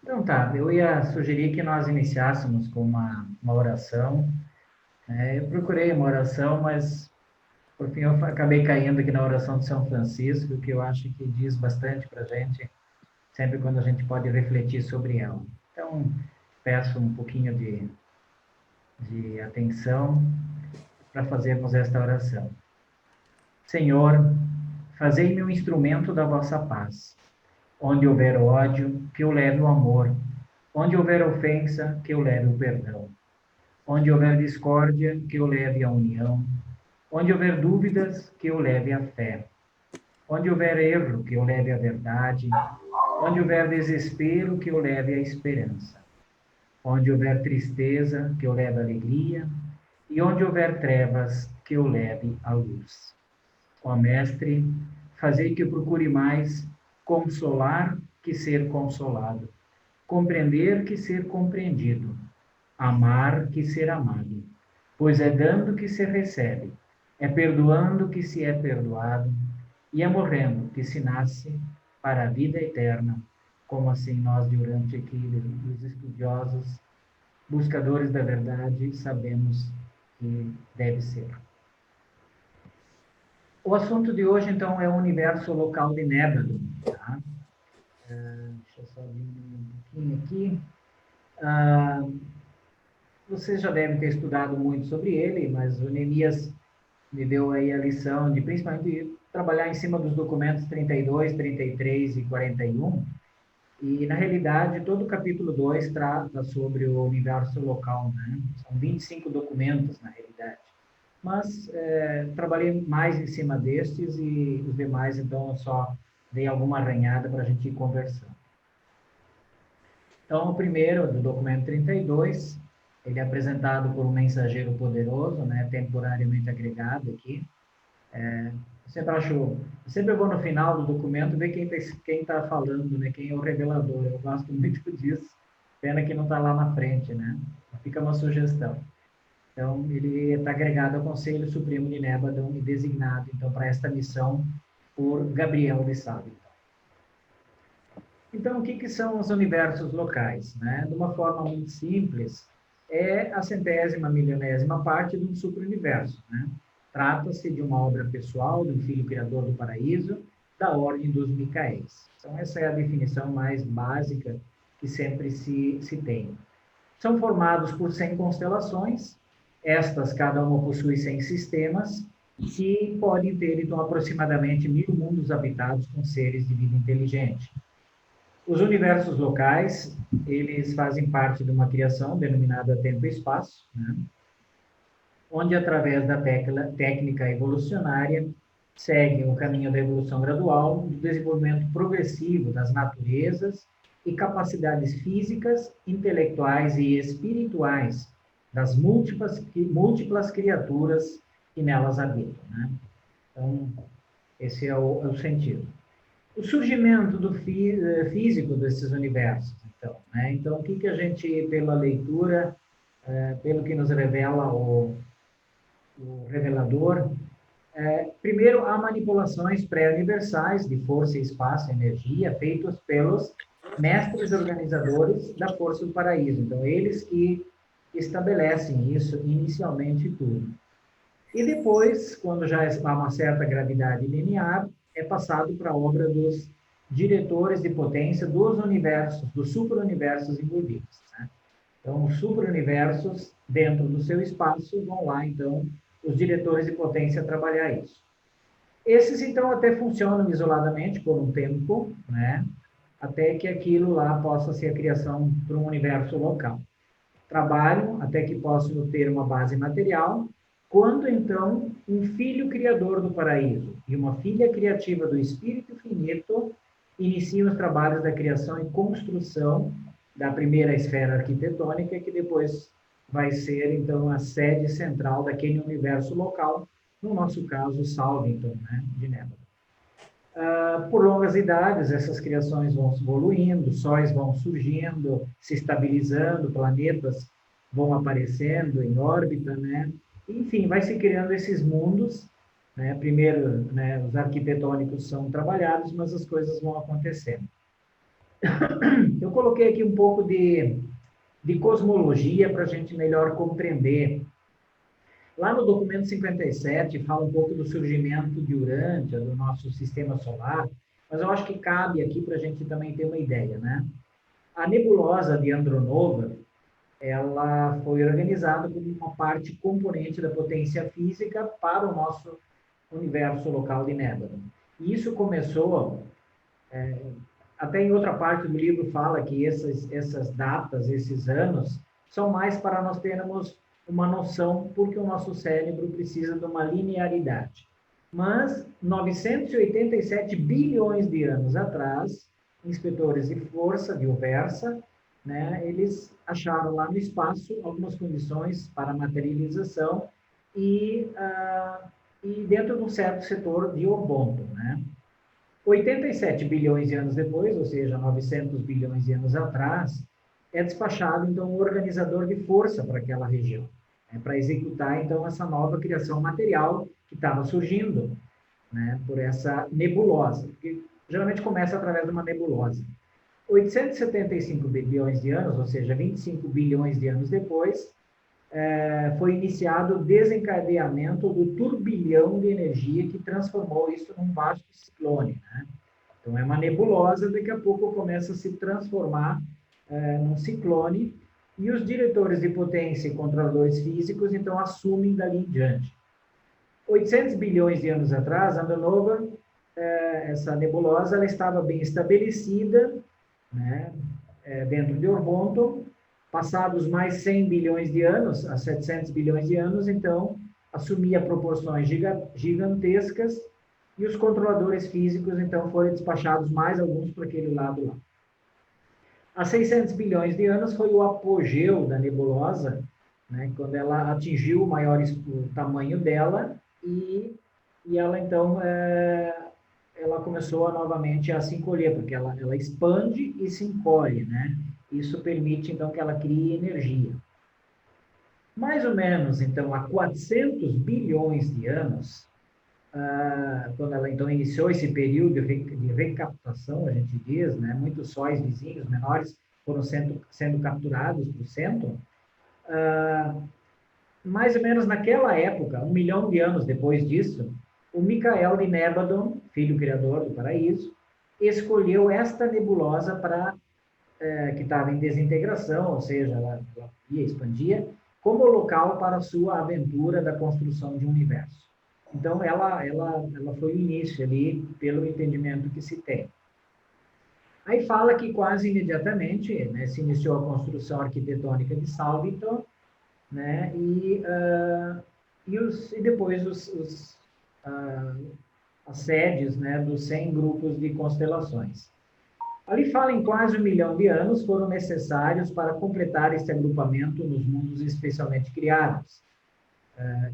Então tá, eu ia sugerir que nós iniciássemos com uma oração. Eu procurei uma oração, mas por fim eu acabei caindo aqui na oração de São Francisco, que eu acho que diz bastante para a gente, sempre quando a gente pode refletir sobre ela. Então, peço um pouquinho de atenção para fazermos esta oração. Senhor, fazei-me um instrumento da vossa paz. Onde houver ódio, que eu leve o amor. Onde houver ofensa, que eu leve o perdão. Onde houver discórdia, que eu leve a união. Onde houver dúvidas, que eu leve a fé. Onde houver erro, que eu leve a verdade. Onde houver desespero, que eu leve a esperança. Onde houver tristeza, que eu leve a alegria. E onde houver trevas, que eu leve a luz. Ó Mestre, fazei que eu procure mais consolar que ser consolado, compreender que ser compreendido, amar que ser amado, pois é dando que se recebe, é perdoando que se é perdoado, e é morrendo que se nasce para a vida eterna, como assim nós, durante aqui, os estudiosos, buscadores da verdade, sabemos que deve ser. O assunto de hoje, então, é o universo local de Nébado. Tá? Deixa eu só diminuir um pouquinho aqui. Ah, Vocês já devem ter estudado muito sobre ele, mas o Neemias me deu aí a lição de, principalmente, trabalhar em cima dos documentos 32, 33 e 41. E, na realidade, todo o capítulo 2 trata sobre o universo local, né? São 25 documentos, na realidade. Mas trabalhei mais em cima destes e os demais, então, eu só dei alguma arranhada para a gente ir conversando. Então, o primeiro, do documento 32, ele é apresentado por um mensageiro poderoso, né, temporariamente agregado aqui. Eu sempre vou no final do documento ver quem está falando, né, quem é o revelador. Eu gosto muito disso. Pena que não está lá na frente, né? Fica uma sugestão. Então, ele está agregado ao Conselho Supremo de Nébado e designado, então, para esta missão por Gabriel de Sávio. Então, o que são os universos locais? Né? De uma forma muito simples, é a centésima, milionésima parte de um super-universo. Né? Trata-se de uma obra pessoal, de um filho criador do paraíso, da ordem dos Micaéis. Então, essa é a definição mais básica que sempre se tem. São formados por 100 constelações, estas, cada uma possui 100 sistemas, que podem ter, então, aproximadamente 1000 mundos habitados com seres de vida inteligente. Os universos locais, eles fazem parte de uma criação denominada tempo e espaço, né? Onde, através da técnica evolucionária, seguem o caminho da evolução gradual, do desenvolvimento progressivo das naturezas e capacidades físicas, intelectuais e espirituais das múltiplas criaturas que nelas habitam. Né? Então, esse é o sentido. O surgimento do físico desses universos, então. Né? Então, o que a gente, pela leitura, pelo que nos revela o revelador, primeiro, há manipulações pré-universais de força, espaço e energia feitas pelos mestres organizadores da força do paraíso. Então, eles que estabelecem isso inicialmente tudo. E depois, quando já há uma certa gravidade linear, é passado para a obra dos diretores de potência dos universos, dos super-universos envolvidos. Né? Então, os super-universos, dentro do seu espaço, vão lá, então, os diretores de potência trabalhar isso. Esses, então, até funcionam isoladamente por um tempo, né? Até que aquilo lá possa ser a criação para um universo local. Trabalham até que possam ter uma base material, quando, então, um filho criador do paraíso e uma filha criativa do Espírito Finito iniciam os trabalhos da criação e construção da primeira esfera arquitetônica, que depois vai ser, então, a sede central daquele universo local, no nosso caso, Salvington, né, de Nébado. Por longas idades, essas criações vão evoluindo, sóis vão surgindo, se estabilizando, planetas vão aparecendo em órbita, né? Enfim, vai se criando esses mundos, né? Primeiro, né, os arquitetônicos são trabalhados, mas as coisas vão acontecendo. Eu coloquei aqui um pouco de cosmologia para a gente melhor compreender. Lá no documento 57 fala um pouco do surgimento de Urântia, do nosso sistema solar, mas eu acho que cabe aqui para a gente também ter uma ideia, né? A nebulosa de Andronova, ela foi organizada como uma parte componente da potência física para o nosso universo local de Nébula. E isso começou, até em outra parte do livro fala que essas datas, esses anos, são mais para nós termos uma noção, porque o nosso cérebro precisa de uma linearidade. Mas 987 bilhões de anos atrás, inspetores de força, de Uversa, né, eles acharam lá no espaço algumas condições para materialização e dentro de um certo setor de Orbonto, né? 87 bilhões de anos depois, ou seja, 900 bilhões de anos atrás, é despachado, então, um organizador de força para aquela região, né, para executar, então, essa nova criação material que estava surgindo, né, por essa nebulosa, que geralmente começa através de uma nebulosa. 875 bilhões de anos, ou seja, 25 bilhões de anos depois, foi iniciado o desencadeamento do turbilhão de energia que transformou isso num vasto ciclone, né? Então, é uma nebulosa, daqui a pouco começa a se transformar num ciclone, e os diretores de potência e controladores físicos, então, assumem dali em diante. 800 bilhões de anos atrás, Andronova, essa nebulosa, ela estava bem estabelecida, né, dentro de Orbonto. Passados mais 100 bilhões de anos, a 700 bilhões de anos, então, assumia proporções gigantescas, e os controladores físicos, então, foram despachados mais alguns para aquele lado lá. Há 600 bilhões de anos foi o apogeu da nebulosa, né, quando ela atingiu o maior o tamanho dela, e ela, então, ela começou novamente a se encolher, porque ela expande e se encolhe, né? Isso permite, então, que ela crie energia. Mais ou menos, então, há 400 bilhões de anos, quando ela, então, iniciou esse período de recaptação, a gente diz, né? Muitos sóis vizinhos menores foram sendo capturados para o centro. Mais ou menos naquela época, 1 milhão de anos depois disso, o Michael de Nebadon, filho criador do paraíso, escolheu esta nebulosa para que estava em desintegração, ou seja, ela ia, expandia, como local para a sua aventura da construção de um universo. Então, ela foi o início ali, pelo entendimento que se tem. Aí fala que quase imediatamente, né, se iniciou a construção arquitetônica de Salvington, né, e depois as sedes, né, dos 100 grupos de constelações. Ali fala em quase 1 milhão de anos foram necessários para completar esse agrupamento nos mundos especialmente criados.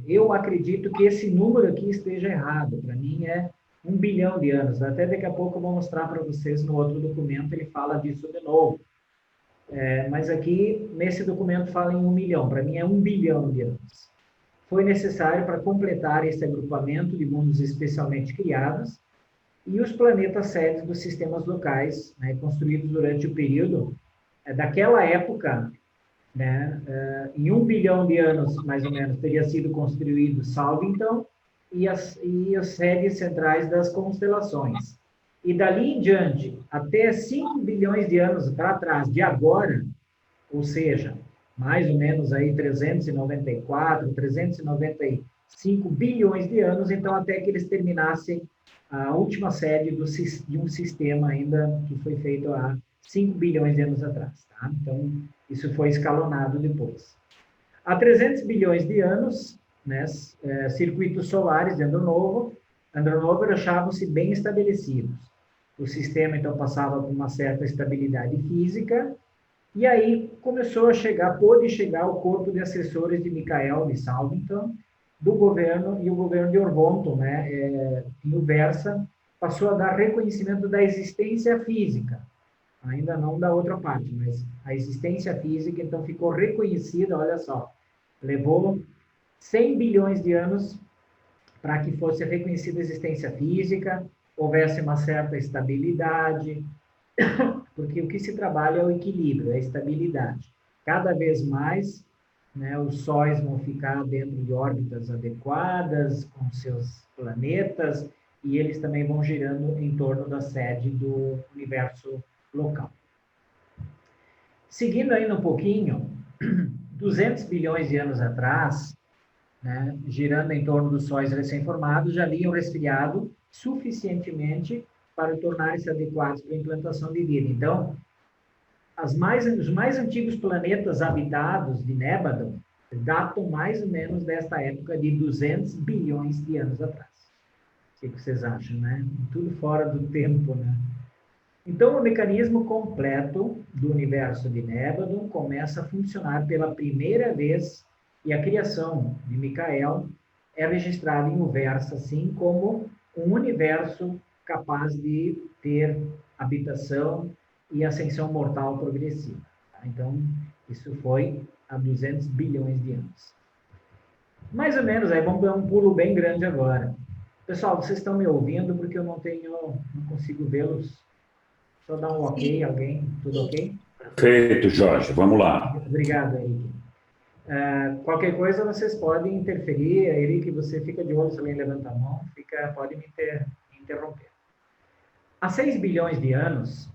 Eu acredito que esse número aqui esteja errado. Para mim é 1 bilhão de anos. Até daqui a pouco eu vou mostrar para vocês no outro documento, ele fala disso de novo. Mas aqui, nesse documento, fala em 1 milhão. Para mim é 1 bilhão de anos. Foi necessário para completar esse agrupamento de mundos especialmente criados, e os planetas sedes dos sistemas locais, né, construídos durante o período daquela época, né, em 1 bilhão de anos, mais ou menos, teria sido construído Salvington e as sedes centrais das constelações. E dali em diante, até 5 bilhões de anos para trás, de agora, ou seja, mais ou menos aí 394, 395 bilhões de anos, então até que eles terminassem a última sede de um sistema ainda que foi feito há 5 bilhões de anos atrás. Tá? Então, isso foi escalonado depois. Há 300 bilhões de anos, né, circuitos solares de Andronova achavam-se bem estabelecidos. O sistema, então, passava por uma certa estabilidade física, e aí pôde chegar o corpo de assessores de Michael de Salvington, do governo, e o governo de Orbonto, né, em Uversa, passou a dar reconhecimento da existência física, ainda não da outra parte, mas a existência física, então, ficou reconhecida, olha só, levou 100 bilhões de anos para que fosse reconhecida a existência física, houvesse uma certa estabilidade, porque o que se trabalha é o equilíbrio, é a estabilidade. Cada vez mais, né, os sóis vão ficar dentro de órbitas adequadas, com seus planetas, e eles também vão girando em torno da sede do universo local. Seguindo ainda um pouquinho, 200 bilhões de anos atrás, né, girando em torno dos sóis recém-formados, já haviam resfriado suficientemente para tornarem-se adequados para a implantação de vida. Então, os mais antigos planetas habitados de Nébadon datam mais ou menos desta época de 200 bilhões de anos atrás. O que vocês acham, né? Tudo fora do tempo, né? Então, o mecanismo completo do universo de Nébadon começa a funcionar pela primeira vez e a criação de Micael é registrada em Uversa, assim como um universo capaz de ter habitação e ascensão mortal progressiva. Tá? Então, isso foi há 200 bilhões de anos. Mais ou menos, aí vamos dar um pulo bem grande agora. Pessoal, vocês estão me ouvindo porque eu não consigo vê-los. Só dar um ok, alguém, tudo ok? Feito, Jorge, vamos lá. Obrigado, Henrique. Qualquer coisa vocês podem interferir, Henrique, você fica de olho se alguém levanta a mão, pode me interromper. Há 6 bilhões de anos,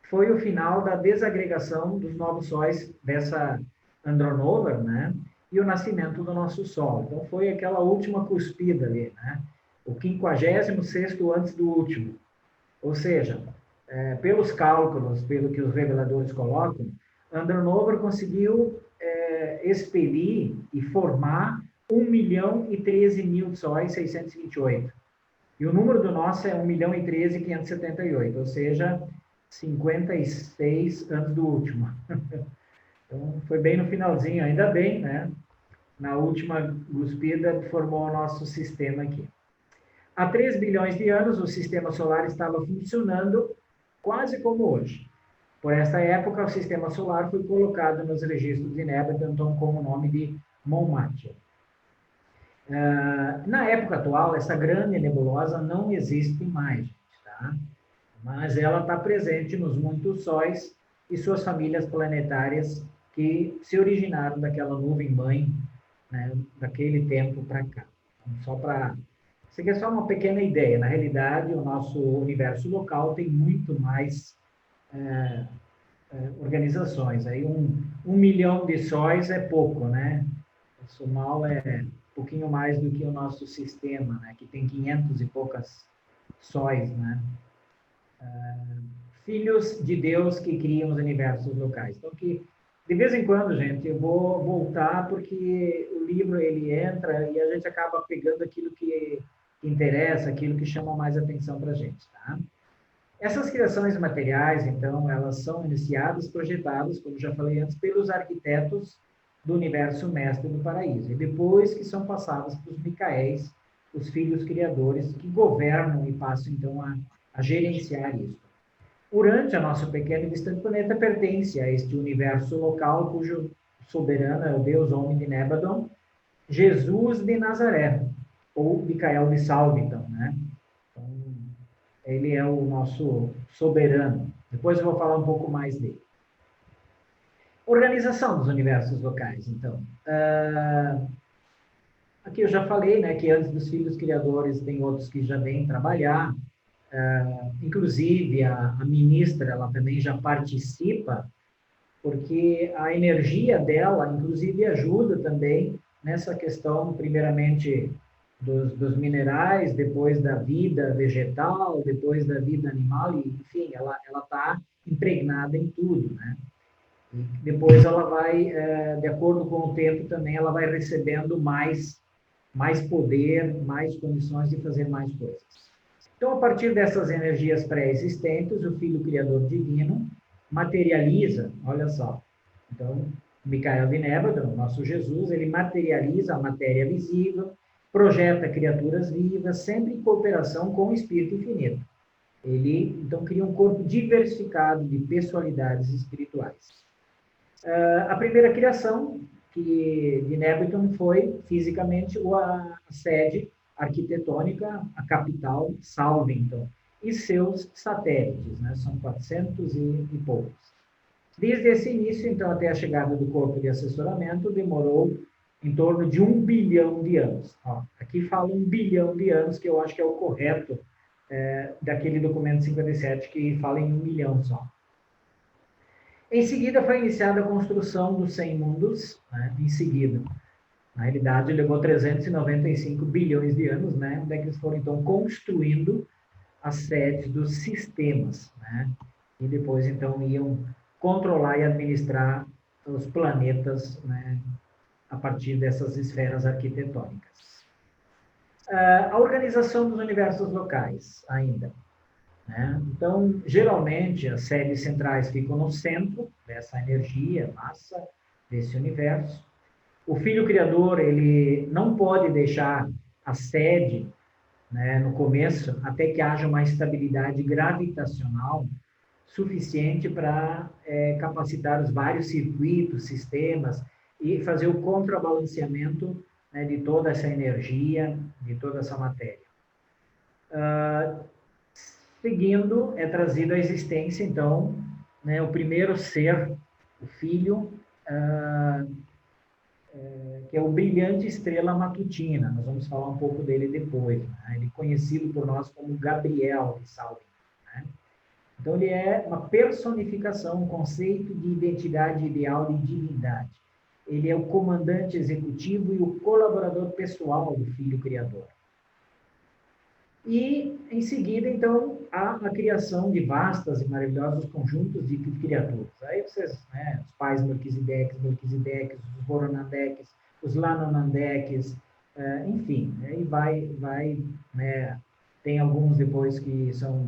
foi o final da desagregação dos novos sóis dessa Andronover, né? E o nascimento do nosso Sol. Então, foi aquela última cuspida ali, né? O 56º antes do último. Ou seja, pelos cálculos, pelo que os reveladores colocam, Andronover conseguiu expelir e formar 1.013.000 sóis 628. E o número do nosso é 1.013.578, ou seja, 56 antes do último. Então, foi bem no finalzinho, ainda bem, né? Na última cuspida, formou o nosso sistema aqui. Há 3 bilhões de anos, o sistema solar estava funcionando quase como hoje. Por esta época, o sistema solar foi colocado nos registros de Nébadon com o nome de Monmatia. Na época atual, essa grande nebulosa não existe mais, gente, tá? Mas ela está presente nos muitos sóis e suas famílias planetárias que se originaram daquela nuvem-mãe, né, daquele tempo para cá. Então, só para... Isso aqui é só uma pequena ideia. Na realidade, o nosso universo local tem muito mais organizações. Aí 1 milhão de sóis é pouco, né? O Sumal é um pouquinho mais do que o nosso sistema, né? Que tem 500 e poucas sóis, né? Filhos de Deus que criam os universos locais. Então, que de vez em quando, gente, eu vou voltar porque o livro ele entra e a gente acaba pegando aquilo que interessa, aquilo que chama mais atenção para a gente, tá? Essas criações materiais, então, elas são iniciadas, projetadas, como já falei antes, pelos arquitetos do universo mestre do paraíso. E depois que são passadas para os Micaéis, os filhos criadores, que governam e passam, então, a gerenciar isso. Urântia, nosso pequeno e distante planeta, pertence a este universo local, cujo soberano é o Deus homem de Nébadon, Jesus de Nazaré, ou Micael de Salviton, né? Então, ele é o nosso soberano. Depois eu vou falar um pouco mais dele. Organização dos universos locais, então. Aqui eu já falei, né, que antes dos filhos criadores tem outros que já vêm trabalhar. Inclusive, a ministra, ela também já participa, porque a energia dela, inclusive, ajuda também nessa questão, primeiramente, dos minerais, depois da vida vegetal, depois da vida animal, e, enfim, ela está impregnada em tudo, né? E depois ela vai, de acordo com o tempo também, ela vai recebendo mais poder, mais condições de fazer mais coisas. Então, a partir dessas energias pré-existentes, o Filho Criador Divino materializa, olha só, então, Micael de Nébadon, nosso Jesus, ele materializa a matéria visível, projeta criaturas vivas, sempre em cooperação com o Espírito Infinito. Ele, então, cria um corpo diversificado de pessoalidades espirituais. A primeira criação de Nébadon foi, fisicamente, a sede arquitetônica, a capital, Salvington. e seus satélites, né? São 400 e poucos. Desde esse início, então, até a chegada do corpo de assessoramento, demorou em torno de 1 bilhão de anos. Ó, aqui fala 1 bilhão de anos, que eu acho que é o correto daquele documento 57, que fala em 1 milhão só. Em seguida, foi iniciada a construção dos 100 mundos, né? Em seguida. Na realidade, levou 395 bilhões de anos, né? Onde é que eles foram, então, construindo as sedes dos sistemas, né? E depois, então, iam controlar e administrar os planetas, né? A partir dessas esferas arquitetônicas. A organização dos universos locais, ainda. Né? Então, geralmente, as sedes centrais ficam no centro dessa energia, massa, desse universo. O Filho Criador, ele não pode deixar a sede, né, no começo, até que haja uma estabilidade gravitacional suficiente para capacitar os vários circuitos, sistemas, e fazer o contrabalanceamento, né, de toda essa energia, de toda essa matéria. Seguindo, é trazido à existência, então, né, o primeiro ser, o Filho, que é o brilhante estrela matutina. Nós vamos falar um pouco dele depois. Né? Ele é conhecido por nós como Gabriel de Salve. Né? Então, ele é uma personificação, um conceito de identidade ideal de divindade. Ele é o comandante executivo e o colaborador pessoal do Filho Criador. E, em seguida, então, há a criação de vastas e maravilhosos conjuntos de criaturas. Aí vocês, né, os pais Melquisedeques, os Voronandeques, os Lanonandeques, enfim, aí vai, né, tem alguns depois que são,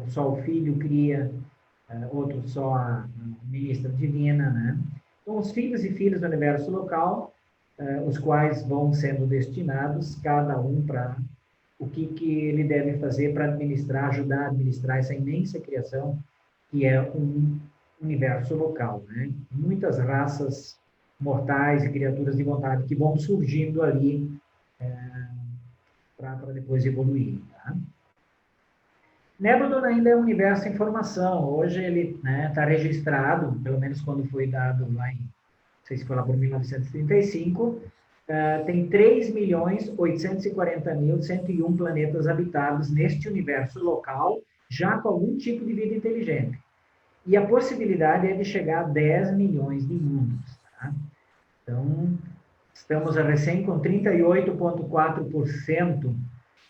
só o filho cria, outros só a ministra divina, né? Então, os filhos e filhas do universo local, os quais vão sendo destinados, cada um para o que ele deve fazer para administrar, ajudar a administrar essa imensa criação que é um universo local, né? Muitas raças mortais e criaturas de vontade que vão surgindo ali para depois evoluir, tá? Nebulon ainda é um universo em formação. Hoje ele está, né, registrado, pelo menos quando foi dado lá em, não sei se foi lá por 1935, tem 3.840.101 planetas habitados neste universo local, já com algum tipo de vida inteligente. E a possibilidade é de chegar a 10 milhões de mundos. Tá? Então, estamos a recém com 38,4%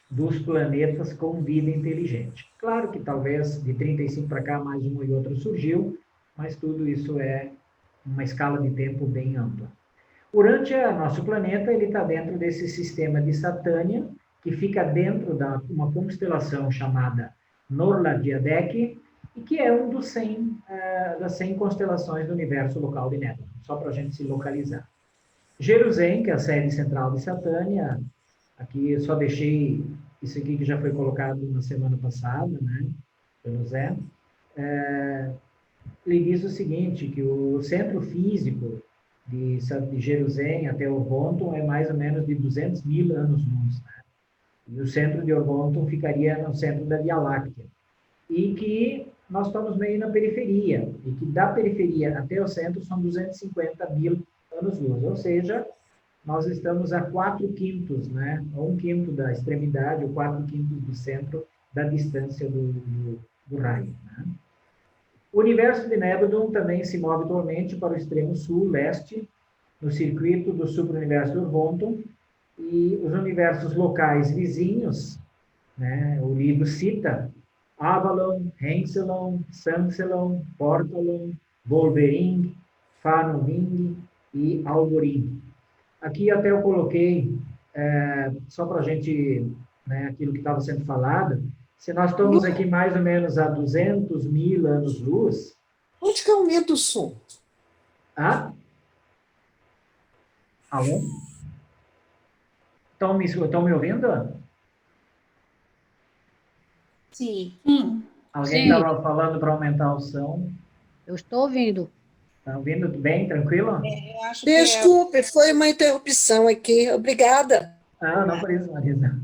dos planetas com vida inteligente. Claro que talvez de 35 para cá mais um e outro surgiu, mas tudo isso é uma escala de tempo bem ampla. Urântia, nosso planeta, ele está dentro desse sistema de Satânia, que fica dentro de uma constelação chamada Norladiadec, e que é um dos 100, das 100 constelações do universo local de Nebulon, só para a gente se localizar. Jerusalém, que é a sede central de Satânia, aqui eu só deixei isso aqui que já foi colocado na semana passada, né, pelo Zé. Ele diz o seguinte, que o centro físico de Jerusalém até Orvonton é mais ou menos de 200 mil anos-luz. Né? E o centro de Orvonton ficaria no centro da Via Láctea. E que nós estamos meio na periferia, e que da periferia até o centro são 250 mil anos-luz. Ou seja, nós estamos a 4/5, né? Ou 1/5 da extremidade, ou 4/5 do centro da distância do raio. Né? O universo de Nebulon também se move atualmente para o extremo sul, leste, no circuito do supra-universo de Orvonton, e os universos locais vizinhos, né, o livro cita Avalon, Henselon, Sanselon, Portalon, Wolverine, Farnoving e Algorin. Aqui até eu coloquei, só para a gente, né, aquilo que estava sendo falado, se nós estamos aqui mais ou menos a 200 mil anos-luz... Onde que aumenta o som? Ah? Alô? Estão me ouvindo? Sim. Alguém estava falando para aumentar o som? Eu estou ouvindo. Está ouvindo bem? Tranquilo? Eu acho Desculpe, foi uma interrupção aqui. Obrigada. Não por isso, Marisa.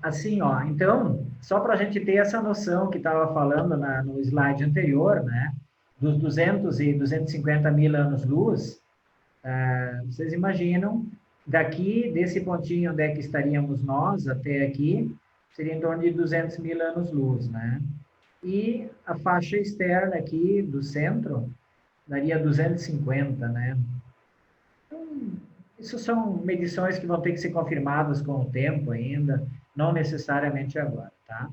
Assim, ó, então, só para a gente ter essa noção que estava falando no slide anterior, né, dos 200 e 250 mil anos-luz, vocês imaginam, daqui, desse pontinho onde é que estaríamos nós, até aqui, seria em torno de 200 mil anos-luz, né? E a faixa externa aqui do centro daria 250, né? Então, isso são medições que vão ter que ser confirmadas com o tempo ainda, não necessariamente agora, tá?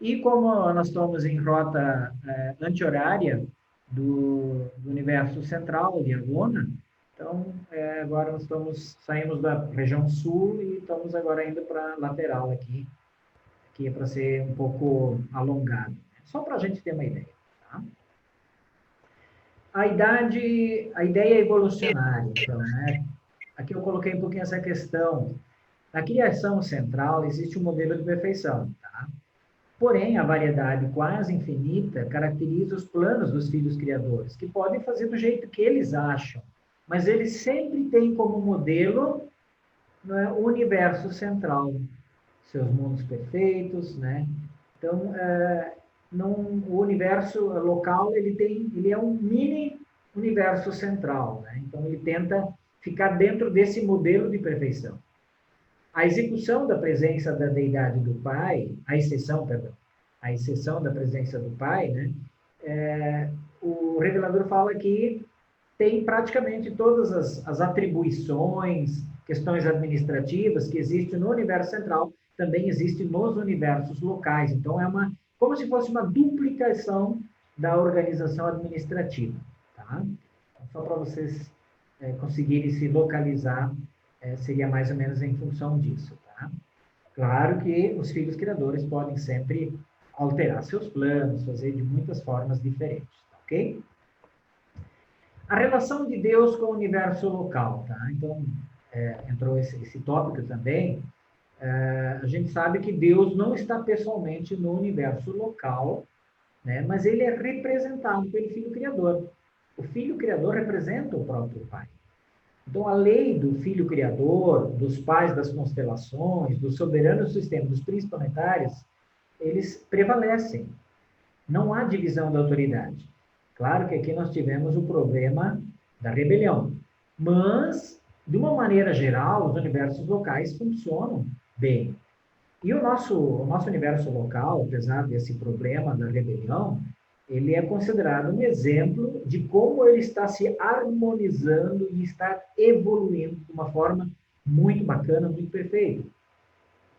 E como nós estamos em rota anti-horária do universo central, de Agona, então, agora nós saímos da região sul e estamos agora indo para a lateral aqui, que é para ser um pouco alongado. Só para a gente ter uma ideia, tá? A ideia evolucionária, então, né? Aqui eu coloquei um pouquinho essa questão. Na criação central existe um modelo de perfeição, tá? Porém, a variedade quase infinita caracteriza os planos dos filhos criadores, que podem fazer do jeito que eles acham, mas eles sempre têm como modelo, né, o universo central, seus mundos perfeitos, né? Então, o universo local ele é um mini universo central, né? Então ele tenta ficar dentro desse modelo de perfeição. A execução da presença da deidade do Pai, a exceção da presença do Pai, né? O revelador fala que tem praticamente todas as atribuições, questões administrativas que existem no universo central, também existem nos universos locais. Então, como se fosse uma duplicação da organização administrativa. Tá? Só para vocês conseguirem se localizar, seria mais ou menos em função disso. Tá? Claro que os filhos criadores podem sempre alterar seus planos, fazer de muitas formas diferentes. Ok? A relação de Deus com o universo local, tá? Então, entrou esse tópico também. A gente sabe que Deus não está pessoalmente no universo local, né? Mas ele é representado pelo Filho Criador. O Filho Criador representa o próprio Pai. Então, a lei do Filho Criador, dos pais das constelações, do soberano sistema, dos príncipes planetários, eles prevalecem. Não há divisão da autoridade. Claro que aqui nós tivemos o problema da rebelião. Mas, de uma maneira geral, os universos locais funcionam bem. E o nosso universo local, apesar desse problema da rebelião, ele é considerado um exemplo de como ele está se harmonizando e está evoluindo de uma forma muito bacana, muito perfeita.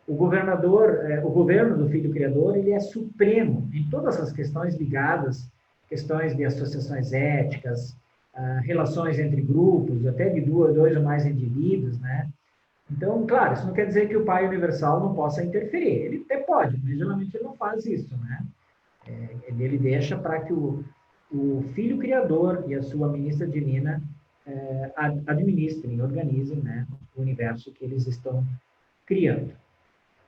O governo do Filho Criador, ele é supremo em todas as questões ligadas, questões de associações éticas, relações entre grupos, até de dois ou mais indivíduos, né? Então, claro, isso não quer dizer que o Pai Universal não possa interferir. Ele até pode, mas geralmente ele não faz isso, né? Ele deixa para que o Filho Criador e a sua ministra divina administrem, organizem, né, o universo que eles estão criando.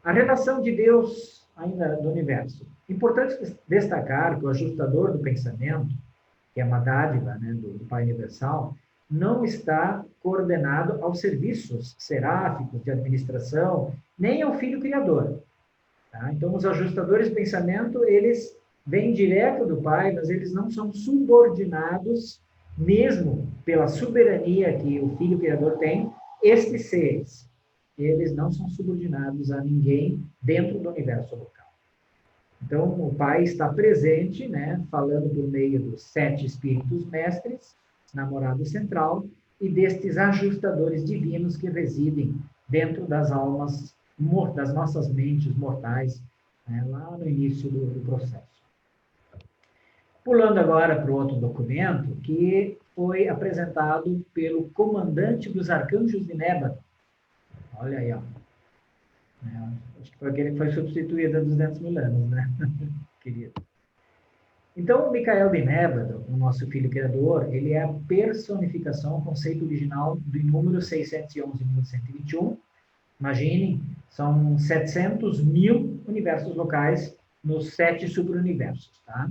A relação de Deus ainda no universo. Importante destacar que o ajustador do pensamento, que é uma dádiva, né, do Pai Universal, não está coordenado aos serviços seráficos de administração, nem ao Filho Criador. Tá? Então, os ajustadores de pensamento, eles vêm direto do Pai, mas eles não são subordinados, mesmo pela soberania que o Filho Criador tem, estes seres. Eles não são subordinados a ninguém dentro do universo local. Então, o Pai está presente, né, falando por meio dos 7 espíritos mestres, na morada central, e destes ajustadores divinos que residem dentro das almas, das nossas mentes mortais, né, lá no início do processo. Pulando agora para o outro documento, que foi apresentado pelo comandante dos arcanjos de Nébado. Olha aí, ó. Acho que foi aquele que foi substituído há 200 mil anos, né? Querido. Então, o Micael de Nébado, o nosso Filho Criador, ele é a personificação, o conceito original do número 611.121. Imaginem, são 700 mil universos locais nos 7 superuniversos, tá?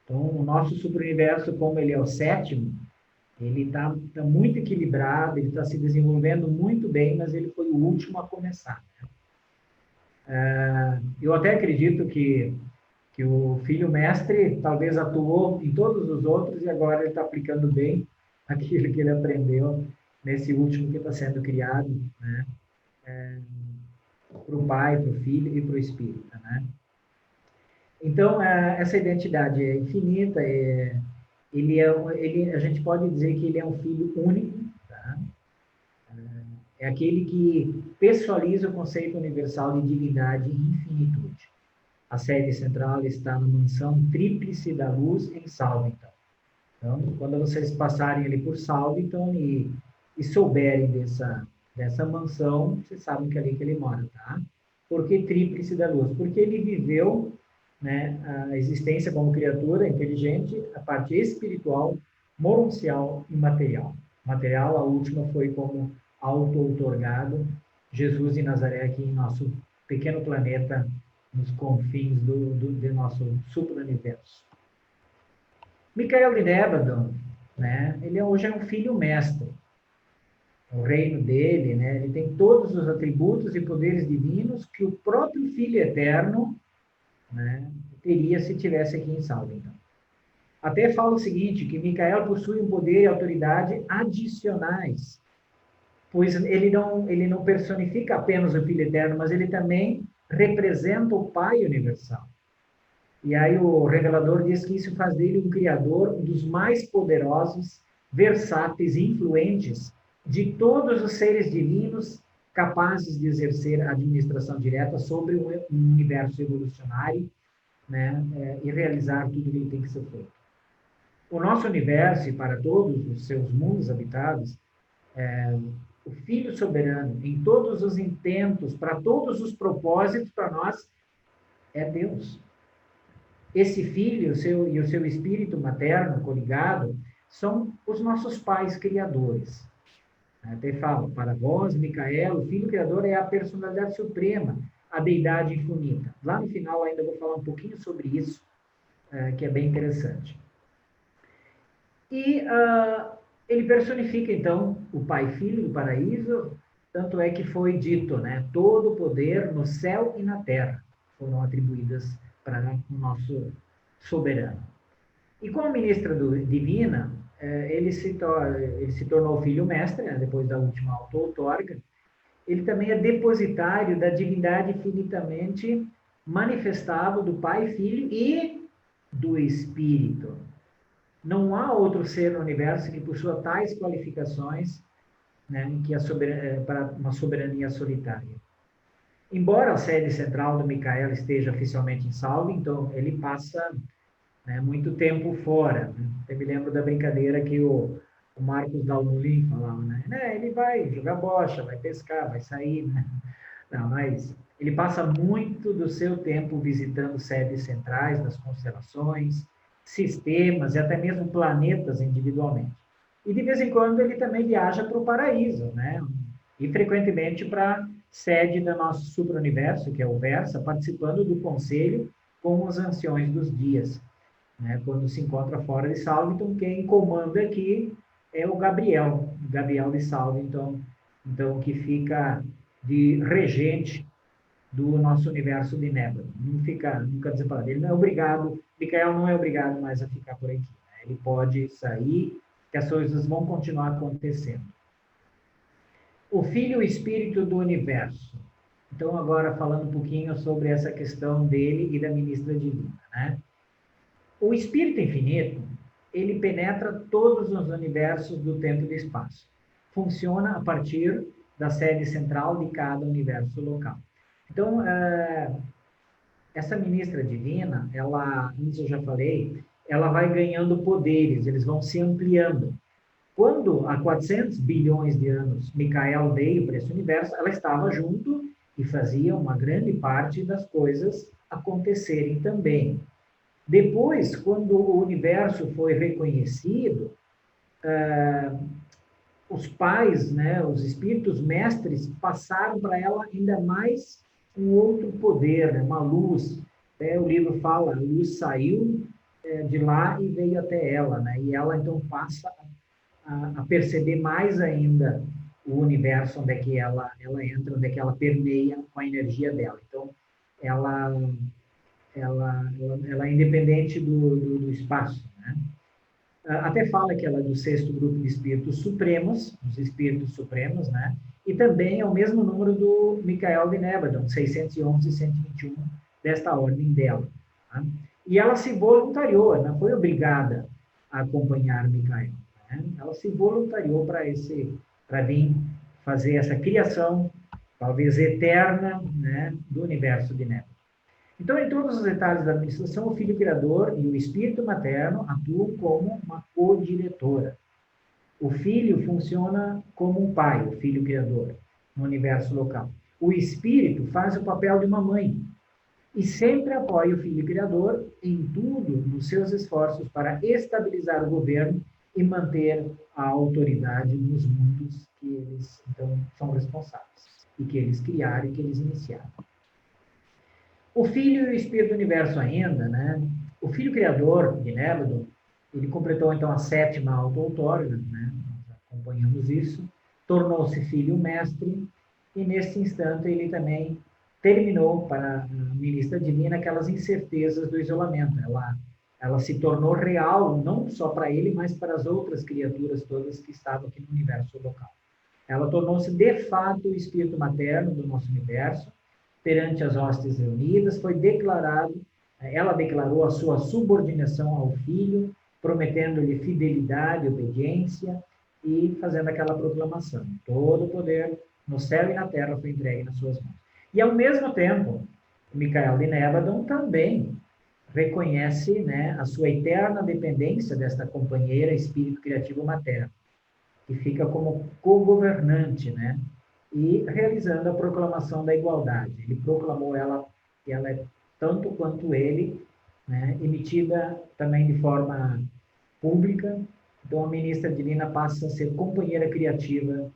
Então, o nosso superuniverso, como ele é o 7º, ele está muito equilibrado, ele está se desenvolvendo muito bem, mas ele foi o último a começar. Eu até acredito que o filho mestre talvez atuou em todos os outros e agora ele está aplicando bem aquilo que ele aprendeu nesse último que está sendo criado, né? Para o Pai, para o Filho e para o Espírito, né? Então, essa identidade é infinita, a gente pode dizer que ele é um filho único, tá? É aquele que pessoaliza o conceito universal de divindade e infinitude. A sede central está na mansão Tríplice da Luz, em Salvington. Então, quando vocês passarem ali por Salvington e souberem dessa mansão, vocês sabem que é ali que ele mora, tá? Por que Tríplice da Luz? Porque ele viveu, né, a existência como criatura inteligente, a parte espiritual, moral e material. Material, a última foi como auto-outorgado, Jesus de Nazaré aqui em nosso pequeno planeta, nos confins do nosso super-universo. Micael de Nébadon, né, ele hoje é um filho mestre. O reino dele, né, ele tem todos os atributos e poderes divinos que o próprio Filho Eterno, né, teria se tivesse aqui em Salvington. Até fala o seguinte, que Micael possui um poder e autoridade adicionais, pois ele não personifica apenas o Filho Eterno, mas ele também representa o Pai Universal. E aí o revelador diz que isso faz dele um criador, um dos mais poderosos, versáteis e influentes de todos os seres divinos capazes de exercer a administração direta sobre um universo evolucionário, né, e realizar tudo o que ele tem que ser feito. O nosso universo, e para todos os seus mundos habitados, o Filho Soberano, em todos os intentos, para todos os propósitos, para nós, é Deus. Esse Filho e o seu espírito materno, coligado, são os nossos pais criadores. Até falo, para vós, Micael, o Filho Criador é a personalidade suprema, a deidade infinita. Lá no final ainda vou falar um pouquinho sobre isso, que é bem interessante. E ele personifica, então, o Pai Filho do paraíso, tanto é que foi dito, né, todo o poder no céu e na terra foram atribuídas para o nosso soberano. E como ministra divina, ele se tornou filho mestre, né, depois da última auto-outorga. Ele também é depositário da divindade infinitamente manifestável do Pai, Filho e do Espírito. Não há outro ser no universo que possua tais qualificações, né, para uma soberania solitária. Embora a sede central do Micael esteja oficialmente em Salvington, ele passa, né, muito tempo fora. Eu me lembro da brincadeira que o Marcos Dalmolin falava, né? Ele vai jogar bocha, vai pescar, vai sair, né? Não, mas ele passa muito do seu tempo visitando sedes centrais das constelações, sistemas e até mesmo planetas individualmente. E de vez em quando ele também viaja para o paraíso, né? E frequentemente para a sede do nosso super-universo, que é o Versa, participando do conselho com os anciões dos dias. Né? Quando se encontra fora de Salvington, quem comanda aqui é o Gabriel de Salvington, então, que fica de regente do nosso universo de Nébula. Não fica nunca desamparado. Ele não é obrigado, Micael não é obrigado mais a ficar por aqui. Né? Ele pode sair, que as coisas vão continuar acontecendo. O Filho e o Espírito do Universo. Então, agora falando um pouquinho sobre essa questão dele e da ministra divina, né? O Espírito Infinito, ele penetra todos os universos do tempo e do espaço. Funciona a partir da sede central de cada universo local. Então, essa ministra divina, ela, antes eu já falei, ela vai ganhando poderes, eles vão se ampliando. Quando, há 400 bilhões de anos, Micael veio para esse universo, ela estava junto e fazia uma grande parte das coisas acontecerem também. Depois, quando o universo foi reconhecido, os pais, né, os espíritos mestres, passaram para ela ainda mais um outro poder, né, uma luz. O livro fala, a luz saiu de lá e veio até ela, né, e ela então passa a perceber mais ainda o universo onde é que ela entra, onde é que ela permeia com a energia dela. Então, ela, ela é independente do espaço, né? Até fala que ela é do sexto grupo de espíritos supremos, os espíritos supremos, né? E também é o mesmo número do Micael de Nebadon, 611 e 121, desta ordem dela. Tá? E ela se voluntariou, não foi obrigada a acompanhar Micael. Né? Ela se voluntariou para vir fazer essa criação, talvez eterna, né, do universo de Nebadon. Então, em todos os detalhes da administração, o filho criador e o espírito materno atuam como uma co-diretora. O filho funciona como um pai, o filho criador, no universo local. O espírito faz o papel de uma mãe e sempre apoia o filho criador em tudo nos seus esforços para estabilizar o governo e manter a autoridade nos mundos que eles, então, são responsáveis e que eles criaram e que eles iniciaram. O Filho e o Espírito do Universo ainda, né? O Filho Criador de Nebadon, ele completou então a 7ª auto-outorga, né? Nós acompanhamos isso, tornou-se Filho Mestre e nesse instante ele também terminou para a ministra divina aquelas incertezas do isolamento. Ela se tornou real, não só para ele, mas para as outras criaturas todas que estavam aqui no universo local. Ela tornou-se de fato o Espírito materno do nosso universo, perante as hostes reunidas, ela declarou a sua subordinação ao filho, prometendo-lhe fidelidade, obediência e fazendo aquela proclamação. Todo o poder no céu e na terra foi entregue nas suas mãos. E ao mesmo tempo, Micael de Nebadon também reconhece, né, a sua eterna dependência desta companheira espírito criativo materno, que fica como co-governante, né? E realizando a proclamação da igualdade. Ele proclamou que ela é tanto quanto ele, né, emitida também de forma pública. Então, a ministra divina passa a ser companheira criativa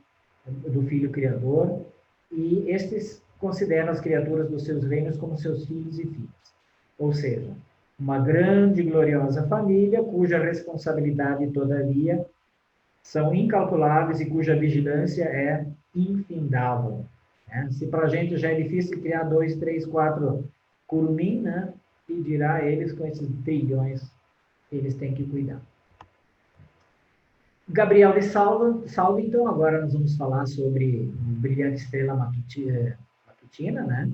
do Filho Criador, e estes consideram as criaturas dos seus reinos como seus filhos e filhas. Ou seja, uma grande e gloriosa família, cuja responsabilidade, todavia, são incalculáveis e cuja vigilância é infindável. Né? Se para a gente já é difícil criar 2, 3, 4 curumim, né? E dirá eles com esses trilhões que eles têm que cuidar. Gabriel de Salvo, então, agora nós vamos falar sobre uma brilhante estrela matutina, né?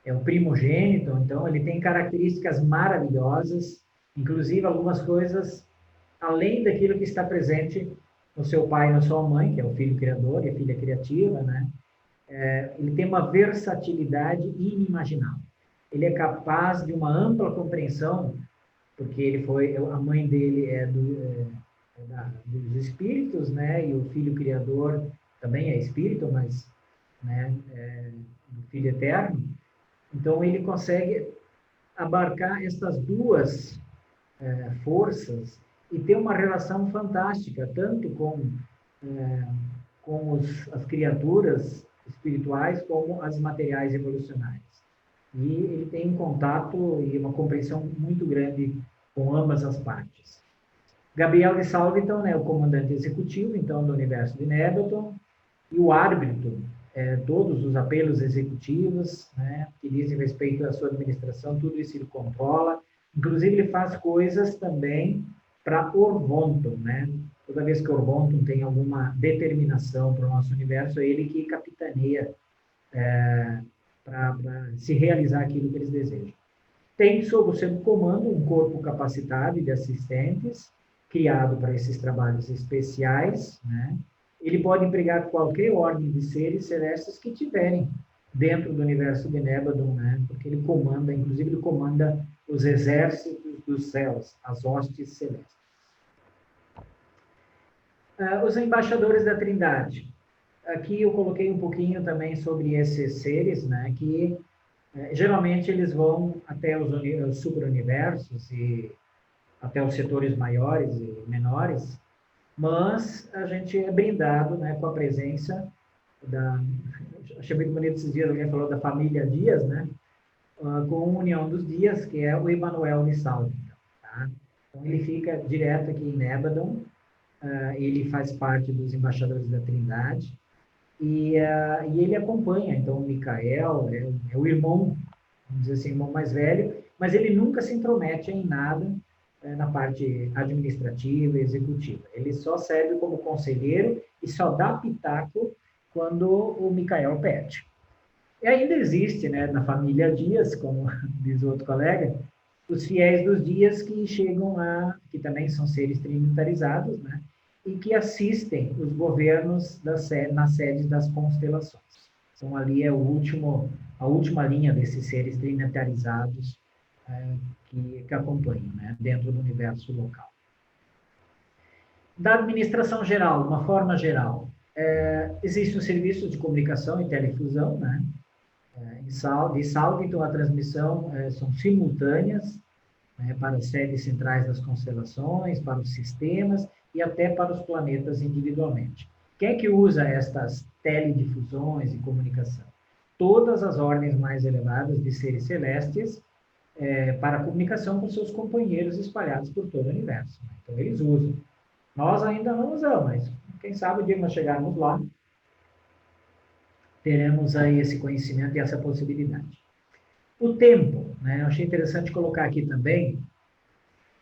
É o primogênito, então ele tem características maravilhosas, inclusive algumas coisas além daquilo que está presente no seu pai e na sua mãe, que é o filho criador e a filha criativa, né? Ele tem uma versatilidade inimaginável. Ele é capaz de uma ampla compreensão, porque a mãe dele é dos espíritos, né? E o filho criador também é espírito, mas, né, do filho eterno. Então ele consegue abarcar essas duas forças e ter uma relação fantástica, tanto com as criaturas espirituais como as materiais evolucionárias. E ele tem um contato e uma compreensão muito grande com ambas as partes. Gabriel de Salvo, então, é o comandante executivo, então, do universo de Nebadon, e o árbitro, todos os apelos executivos, né, que dizem respeito à sua administração, tudo isso ele controla. Inclusive, ele faz coisas também para Orvonton, né? Toda vez que Orvonton tem alguma determinação para o nosso universo, é ele que capitaneia para se realizar aquilo que eles desejam. Tem sob o seu comando um corpo capacitado de assistentes, criado para esses trabalhos especiais, né? Ele pode empregar qualquer ordem de seres celestes que tiverem dentro do universo de Nebadon, né? Porque ele comanda, inclusive ele comanda os exércitos dos céus, as hostes celestes. Os embaixadores da Trindade. Aqui eu coloquei um pouquinho também sobre esses seres, né, que geralmente eles vão até os super-universos e até os setores maiores e menores, mas a gente é brindado, né, com a presença achei muito bonito esses dias, alguém falou da família Dias, né, com a união dos Dias, que é o Emanuel de Salvo. Tá? Então, ele fica direto aqui em Nebadon, ele faz parte dos embaixadores da Trindade, e ele acompanha, então, o Micael, é o irmão, vamos dizer assim, irmão mais velho, mas ele nunca se intromete em nada na parte administrativa e executiva. Ele só serve como conselheiro e só dá pitaco quando o Micael pede. E ainda existe, né, na família Dias, como diz o outro colega, os fiéis dos Dias que chegam que também são seres trinitarizados, né, e que assistem os governos nas sedes das constelações. Então, ali é a última linha desses seres trinitarizados que acompanham, né, dentro do universo local. Da administração geral, de uma forma geral, existe um serviço de comunicação e telefusão, né, de saldo, então a transmissão são simultâneas, né, para as sedes centrais das constelações, para os sistemas e até para os planetas individualmente. Quem é que usa estas teledifusões e comunicação? Todas as ordens mais elevadas de seres celestes para a comunicação com seus companheiros espalhados por todo o universo. Então, eles usam. Nós ainda não usamos, mas quem sabe o dia que nós chegarmos lá, teremos aí esse conhecimento e essa possibilidade. O tempo, né? Eu achei interessante colocar aqui também,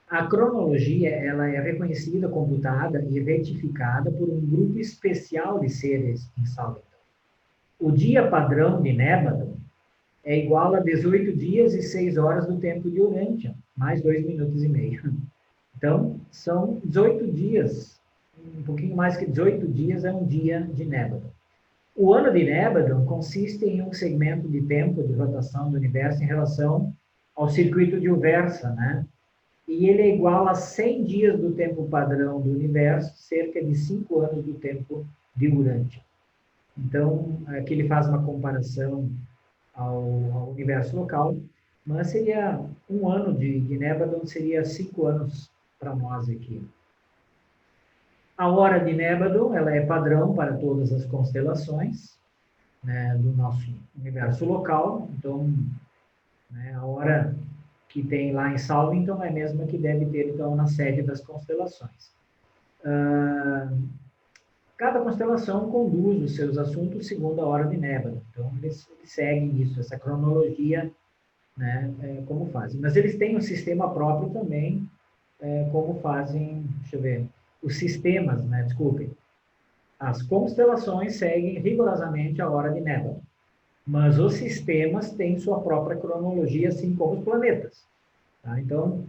a cronologia, ela é reconhecida, computada e retificada por um grupo especial de seres em Salvador. O dia padrão de Nébado é igual a 18 dias e 6 horas do tempo de Urântia, mais 2 minutos e meio. Então, são 18 dias, um pouquinho mais que 18 dias é um dia de Nébado. O ano de Nébado consiste em um segmento de tempo de rotação do universo em relação ao circuito de Uversa, né? E ele é igual a 100 dias do tempo padrão do universo, cerca de 5 anos do tempo de Urântia. Então, aqui ele faz uma comparação ao universo local, mas seria um ano de Nébado, seria 5 anos para nós aqui. A hora de Nébado, ela é padrão para todas as constelações, né, do nosso universo local. Então, né, a hora que tem lá em Salvington é a mesma que deve ter, então, na sede das constelações. Cada constelação conduz os seus assuntos segundo a hora de Nébado. Então, eles seguem isso, essa cronologia, né, como fazem. Mas eles têm um sistema próprio também, como fazem, deixa eu ver, os sistemas, né, desculpem. As constelações seguem rigorosamente a hora de Nébado. Mas os sistemas têm sua própria cronologia, assim como os planetas. Tá? Então,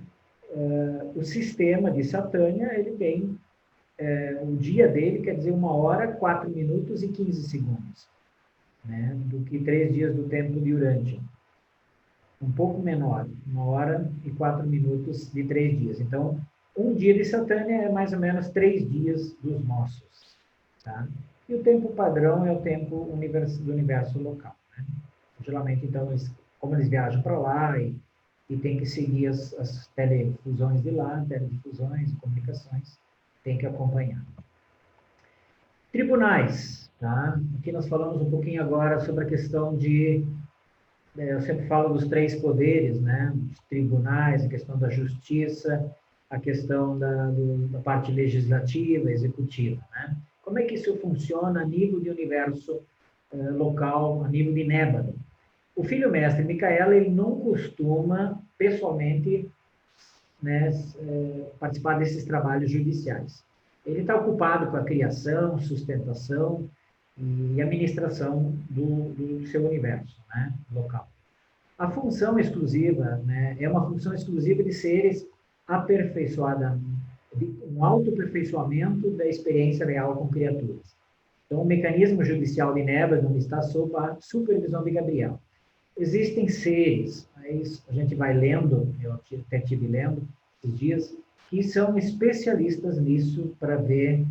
o sistema de Satânia, ele tem, o dia dele quer dizer 1 hora, 4 minutos e 15 segundos, né? Do que 3 dias do tempo de Urântia. Um pouco menor, 1 hora e 4 minutos de 3 dias. Então, um dia de Satânia é mais ou menos 3 dias dos nossos. Tá? E o tempo padrão é o tempo do universo local. Geralmente, então, como eles viajam para lá e tem que seguir as telefusões de lá, teledifusões, comunicações, tem que acompanhar. Tribunais, tá? Aqui nós falamos um pouquinho agora sobre a questão de, eu sempre falo dos 3 poderes, né? Os tribunais, a questão da justiça, a questão da parte legislativa, executiva, né? Como é que isso funciona a nível de universo local, a nível de Nébado? O filho mestre Micael, ele não costuma, pessoalmente, né, participar desses trabalhos judiciais. Ele está ocupado com a criação, sustentação e administração do seu universo, né, local. A função exclusiva, né, é uma função exclusiva de seres aperfeiçoados, um autoaperfeiçoamento da experiência real com criaturas. Então, o mecanismo judicial de Nébado está sob a supervisão de Gabriel. Existem seres, aí a gente vai lendo, eu até estive lendo esses dias, que são especialistas nisso para ver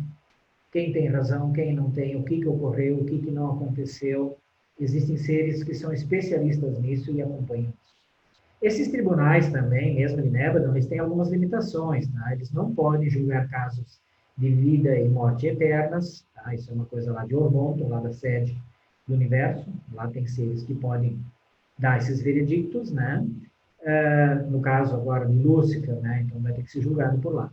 quem tem razão, quem não tem, o que ocorreu, o que não aconteceu. Existem seres que são especialistas nisso e acompanham isso. Esses tribunais também, mesmo de Nébado, eles têm algumas limitações, tá? Eles não podem julgar casos de vida e morte eternas, tá? Isso é uma coisa lá de Ormonton, lá da sede do universo. Lá tem seres que podem dar esses veredictos, né? No caso agora de Lúcifer, né? Então vai ter que ser julgado por lá.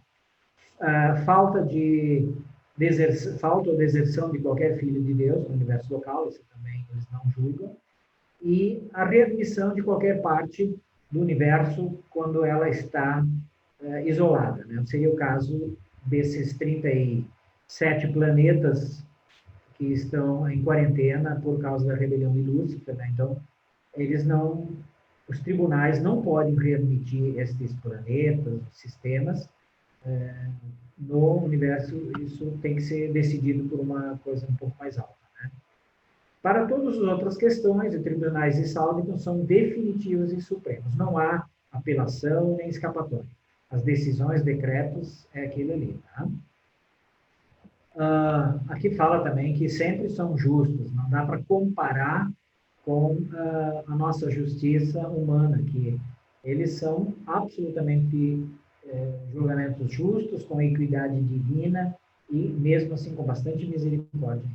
Falta ou deserção de qualquer filho de Deus no universo local, isso também eles não julgam. e a readmissão de qualquer parte do universo quando ela está isolada, né? Seria o caso desses 37 planetas que estão em quarentena por causa da rebelião de Lúcifer, né? Então, os tribunais não podem readmitir esses planetas, sistemas, no universo. Isso tem que ser decidido por uma coisa um pouco mais alta, né? Para todas as outras questões, os tribunais de Salvington são definitivos e supremos. Não há apelação nem escapatória. As decisões, decretos, é aquilo ali, tá? Aqui fala também que sempre são justos, não dá para comparar com a nossa justiça humana, que eles são absolutamente julgamentos justos, com equidade divina e, mesmo assim, com bastante misericórdia.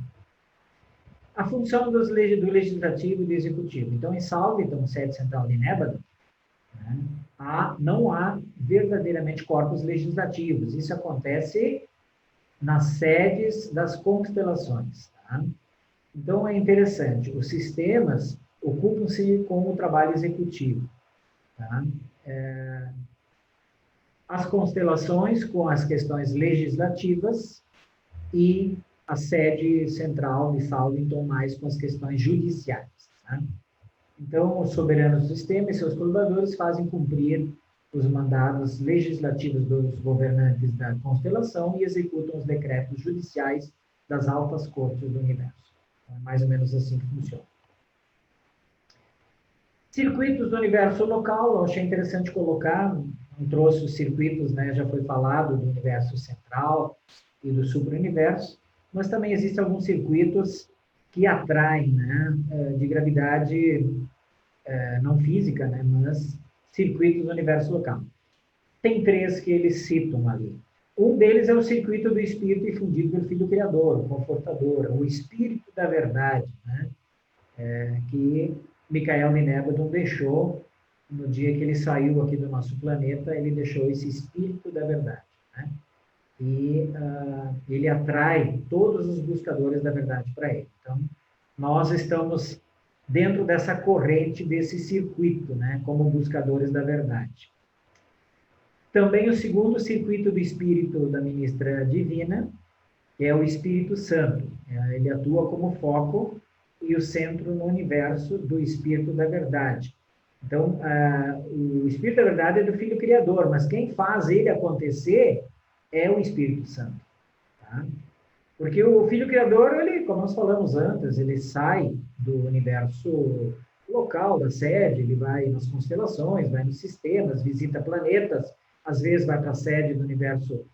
A função do legislativo e do executivo. Então, em Salvington, sede central de Nébado, né, não há verdadeiramente corpos legislativos. Isso acontece nas sedes das constelações. Tá? Então, é interessante, os sistemas ocupam-se com o trabalho executivo. Tá? As constelações com as questões legislativas e a sede central de Salvington mais com as questões judiciais. Tá? Então, os soberanos do sistema e seus colaboradores fazem cumprir os mandados legislativos dos governantes da constelação e executam os decretos judiciais das altas cortes do universo. É mais ou menos assim que funciona. Circuitos do universo local, eu achei interessante colocar, não trouxe os circuitos, né, já foi falado do universo central e do supra-universo, mas também existem alguns circuitos que atraem, né, de gravidade não física, né, mas circuitos do universo local. Tem 3 que eles citam ali. Um deles é o circuito do Espírito infundido pelo Filho Criador, o Confortador, o Espírito da Verdade, né? Que Micael de Nébado deixou no dia que ele saiu aqui do nosso planeta, ele deixou esse Espírito da Verdade, né? E ele atrai todos os buscadores da verdade para ele. Então, nós estamos dentro dessa corrente, desse circuito, né, como buscadores da verdade. Também o segundo circuito do Espírito da Ministra Divina é o Espírito Santo. Ele atua como foco e o centro no universo do Espírito da Verdade. Então, o Espírito da Verdade é do Filho Criador, mas quem faz ele acontecer é o Espírito Santo. Tá? Porque o Filho Criador, ele, como nós falamos antes, ele sai do universo local, da sede, ele vai nas constelações, vai nos sistemas, visita planetas, às vezes vai para a sede do universo,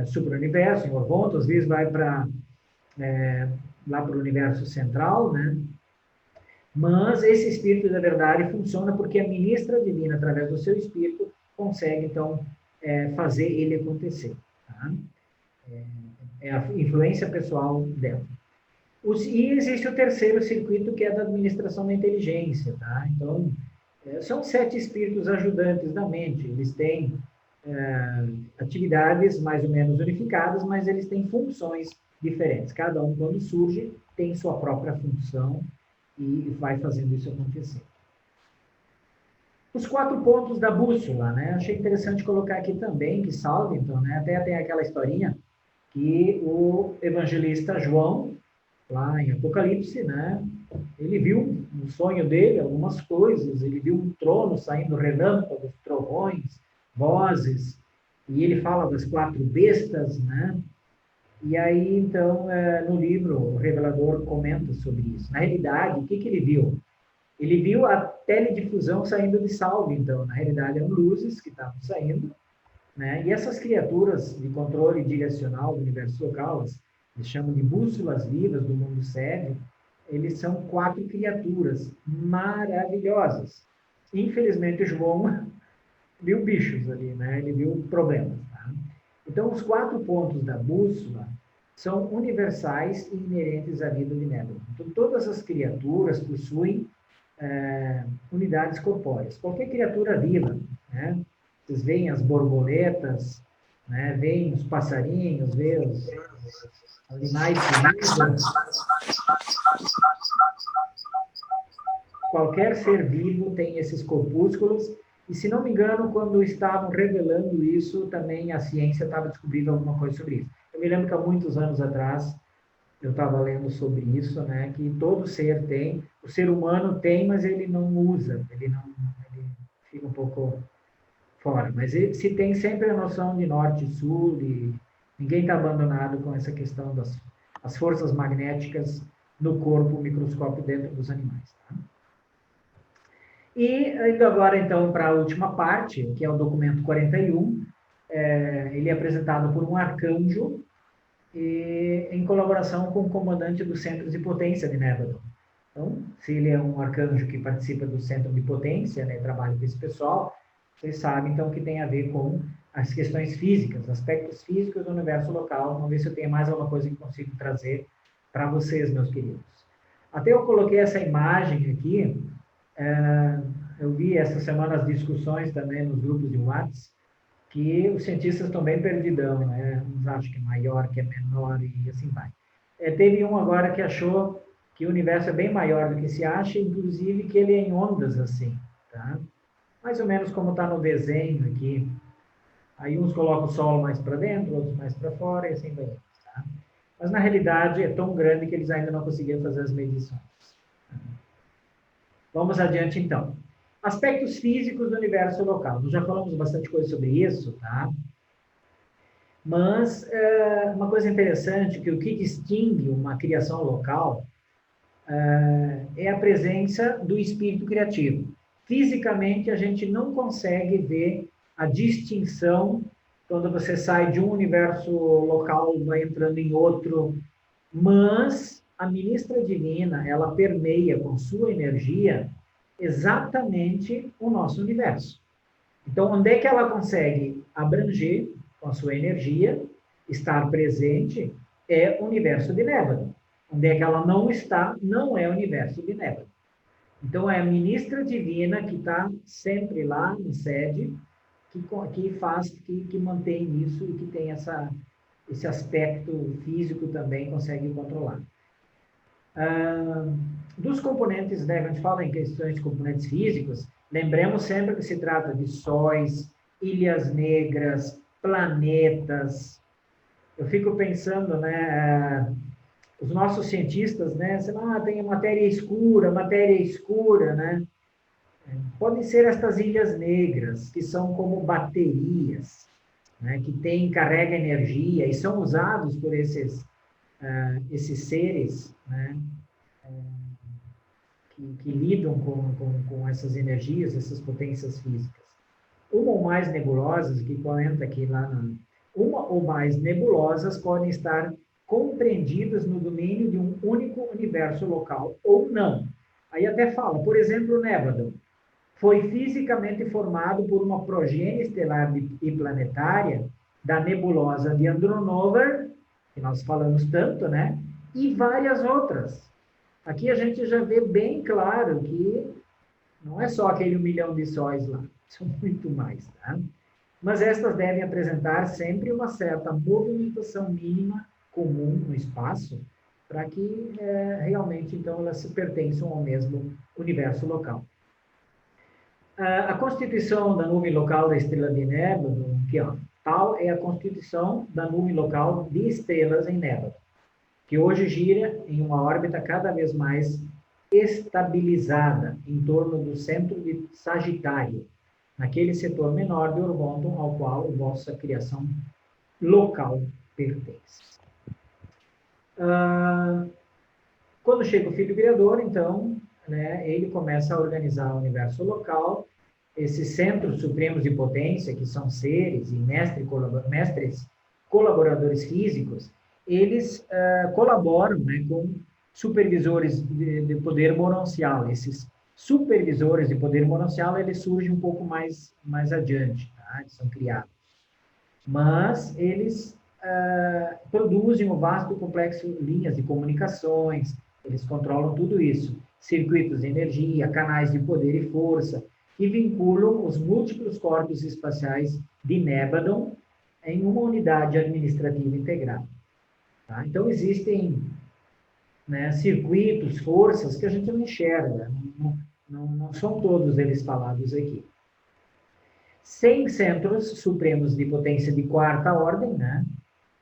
supra-universo, em Orvonto, às vezes vai para lá para o universo central, né? Mas esse Espírito da Verdade funciona porque a ministra divina, através do seu Espírito, consegue, então, fazer ele acontecer. Tá? É a influência pessoal dela. E existe o terceiro circuito, que é da administração da inteligência. Tá? Então, são 7 espíritos ajudantes da mente. Eles têm atividades mais ou menos unificadas, mas eles têm funções diferentes. Cada um, quando surge, tem sua própria função e vai fazendo isso acontecer. Os 4 pontos da bússola, né? Achei interessante colocar aqui também, que Salvington, né? Até tem aquela historinha que o evangelista João, lá em Apocalipse, né? Ele viu no sonho dele algumas coisas, ele viu um trono saindo, relâmpagos, trovões, vozes, e ele fala das 4 bestas, né? E aí, então, no livro, o revelador comenta sobre isso. Na realidade, o que ele viu? Ele viu a teledifusão saindo de Salvington. Então, na realidade, eram luzes que estavam saindo, né? E essas criaturas de controle direcional do universo local, eles chamam de bússolas vivas do mundo sede, eles são 4 criaturas maravilhosas. Infelizmente, João viu bichos ali, né? Ele viu problemas. Tá? Então, os 4 pontos da bússola são universais e inerentes à vida de Nébado. Então, todas as criaturas possuem unidades corpóreas. Qualquer criatura viva, né? Vocês veem as borboletas, né? Veem os passarinhos, veem os animais que vivem. qualquer ser vivo tem esses corpúsculos, e se não me engano, quando estavam revelando isso, também a ciência estava descobrindo alguma coisa sobre isso. Eu me lembro que há muitos anos atrás, eu estava lendo sobre isso, né, que todo ser tem, o ser humano tem, mas ele não usa, ele fica um pouco fora. Mas ele, se tem sempre a noção de norte e sul, e ninguém está abandonado com essa questão das as forças magnéticas no corpo microscópio dentro dos animais. Tá? E indo agora, então, para a última parte, que é o documento 41, ele é apresentado por um arcanjo em colaboração com o comandante dos centros de potência de Nevadon. Então, se ele é um arcanjo que participa do centro de potência, né, trabalha com esse pessoal, vocês sabem, então, que tem a ver com as questões físicas, aspectos físicos do universo local. Vamos ver se eu tenho mais alguma coisa que consigo trazer para vocês, meus queridos. Até eu coloquei essa imagem aqui, eu vi essa semana as discussões também nos grupos de WhatsApp, que os cientistas estão bem perdidão, né? Uns acham que é maior, que é menor, e assim vai. Teve um agora que achou que o universo é bem maior do que se acha, inclusive que ele é em ondas, assim, tá? Mais ou menos como está no desenho aqui. Aí uns colocam o Sol mais para dentro, outros mais para fora, e assim vai. Tá? Mas, na realidade, é tão grande que eles ainda não conseguiram fazer as medições. Vamos adiante, então. Aspectos físicos do universo local. Nós já falamos bastante coisa sobre isso, tá? Mas, uma coisa interessante, que o que distingue uma criação local é a presença do espírito criativo. Fisicamente, a gente não consegue ver a distinção quando você sai de um universo local e vai entrando em outro, mas a ministra divina, ela permeia com sua energia exatamente o nosso universo. Então, onde é que ela consegue abranger com a sua energia, estar presente, é o universo de Nevadon. Onde é que ela não está, não é o universo de Nevadon. Então, é a ministra divina que está sempre lá na sede, que faz, que mantém isso e que tem esse aspecto físico também, consegue controlar. Dos componentes, né, quando a gente fala em questões de componentes físicos, lembremos sempre que se trata de sóis, ilhas negras, planetas. Eu fico pensando, né, os nossos cientistas, né, tem a matéria escura, né? Podem ser estas ilhas negras, que são como baterias, né, que carregam energia e são usados por esses seres, né, que lidam com essas energias, essas potências físicas. Uma ou mais nebulosas, que comenta aqui uma ou mais nebulosas podem estar compreendidas no domínio de um único universo local ou não. Aí até fala, por exemplo, Nevadon foi fisicamente formado por uma progênie estelar e planetária da nebulosa de Andronover, que nós falamos tanto, né? E várias outras. Aqui a gente já vê bem claro que não é só aquele 1 milhão de sóis lá, são muito mais, tá? Mas estas devem apresentar sempre uma certa movimentação mínima comum no espaço, para que realmente, então, elas se pertençam ao mesmo universo local. A constituição da nuvem local da estrela de Nevadon, tal é a constituição da nuvem local de estrelas em Nevadon, que hoje gira em uma órbita cada vez mais estabilizada em torno do centro de Sagitário, naquele setor menor de Orvonton ao qual vossa criação local pertence. Quando chega o Filho Criador, então, né, ele começa a organizar o universo local, esses centros supremos de potência, que são seres e mestres colaboradores físicos, eles colaboram, né, com supervisores de poder mononcial. Esses supervisores de poder mononcial, eles surgem um pouco mais adiante, tá? Eles são criados. Mas eles produzem um vasto complexo de linhas de comunicações, eles controlam tudo isso, circuitos de energia, canais de poder e força, que vinculam os múltiplos corpos espaciais de Nevadon em uma unidade administrativa integrada. Tá? Então, existem, né, circuitos, forças que a gente não enxerga, não são todos eles falados aqui. 100 centros supremos de potência de quarta ordem, né,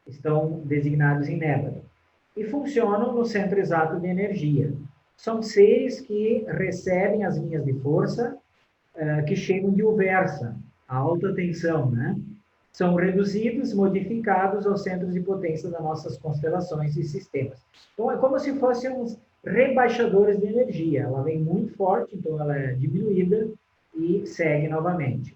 estão designados em nébula e funcionam no centro exato de energia. São seres que recebem as linhas de força que chegam de Uversa, a alta tensão, né? São reduzidos, modificados aos centros de potência das nossas constelações e sistemas. Então, é como se fossem uns rebaixadores de energia. Ela vem muito forte, então ela é diminuída e segue novamente.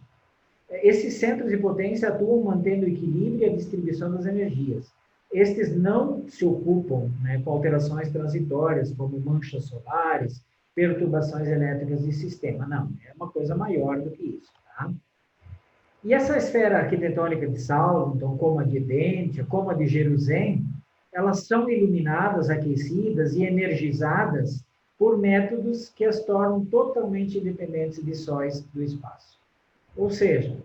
Esses centros de potência atuam mantendo o equilíbrio e a distribuição das energias. Estes não se ocupam, né, com alterações transitórias, como manchas solares, perturbações elétricas de sistema. Não, é uma coisa maior do que isso. Tá? E essa esfera arquitetônica de Sauron, então, como a de Edentia, como a de Jerusalém, elas são iluminadas, aquecidas e energizadas por métodos que as tornam totalmente independentes de sóis do espaço. Ou seja,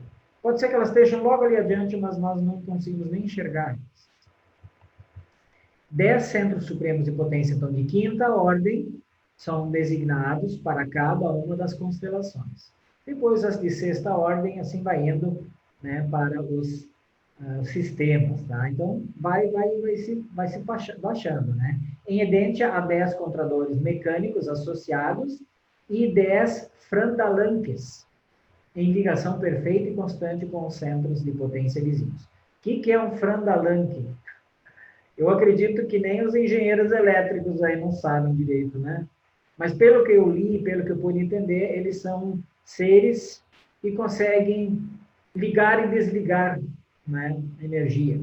pode ser que elas estejam logo ali adiante, mas nós não conseguimos nem enxergar. 10 centros supremos de potência, então, de quinta ordem, são designados para cada uma das constelações. Depois, as de sexta ordem, assim vai indo, né, para os sistemas, tá? Então, vai se baixando, né? Em Edentia, há 10 contradores mecânicos associados e 10 frandalanques, em ligação perfeita e constante com os centros de potência vizinhos. O que é um frandalanque? Eu acredito que nem os engenheiros elétricos aí não sabem direito, né? Mas pelo que eu li, pelo que eu pude entender, eles são seres que conseguem ligar e desligar, né, energia.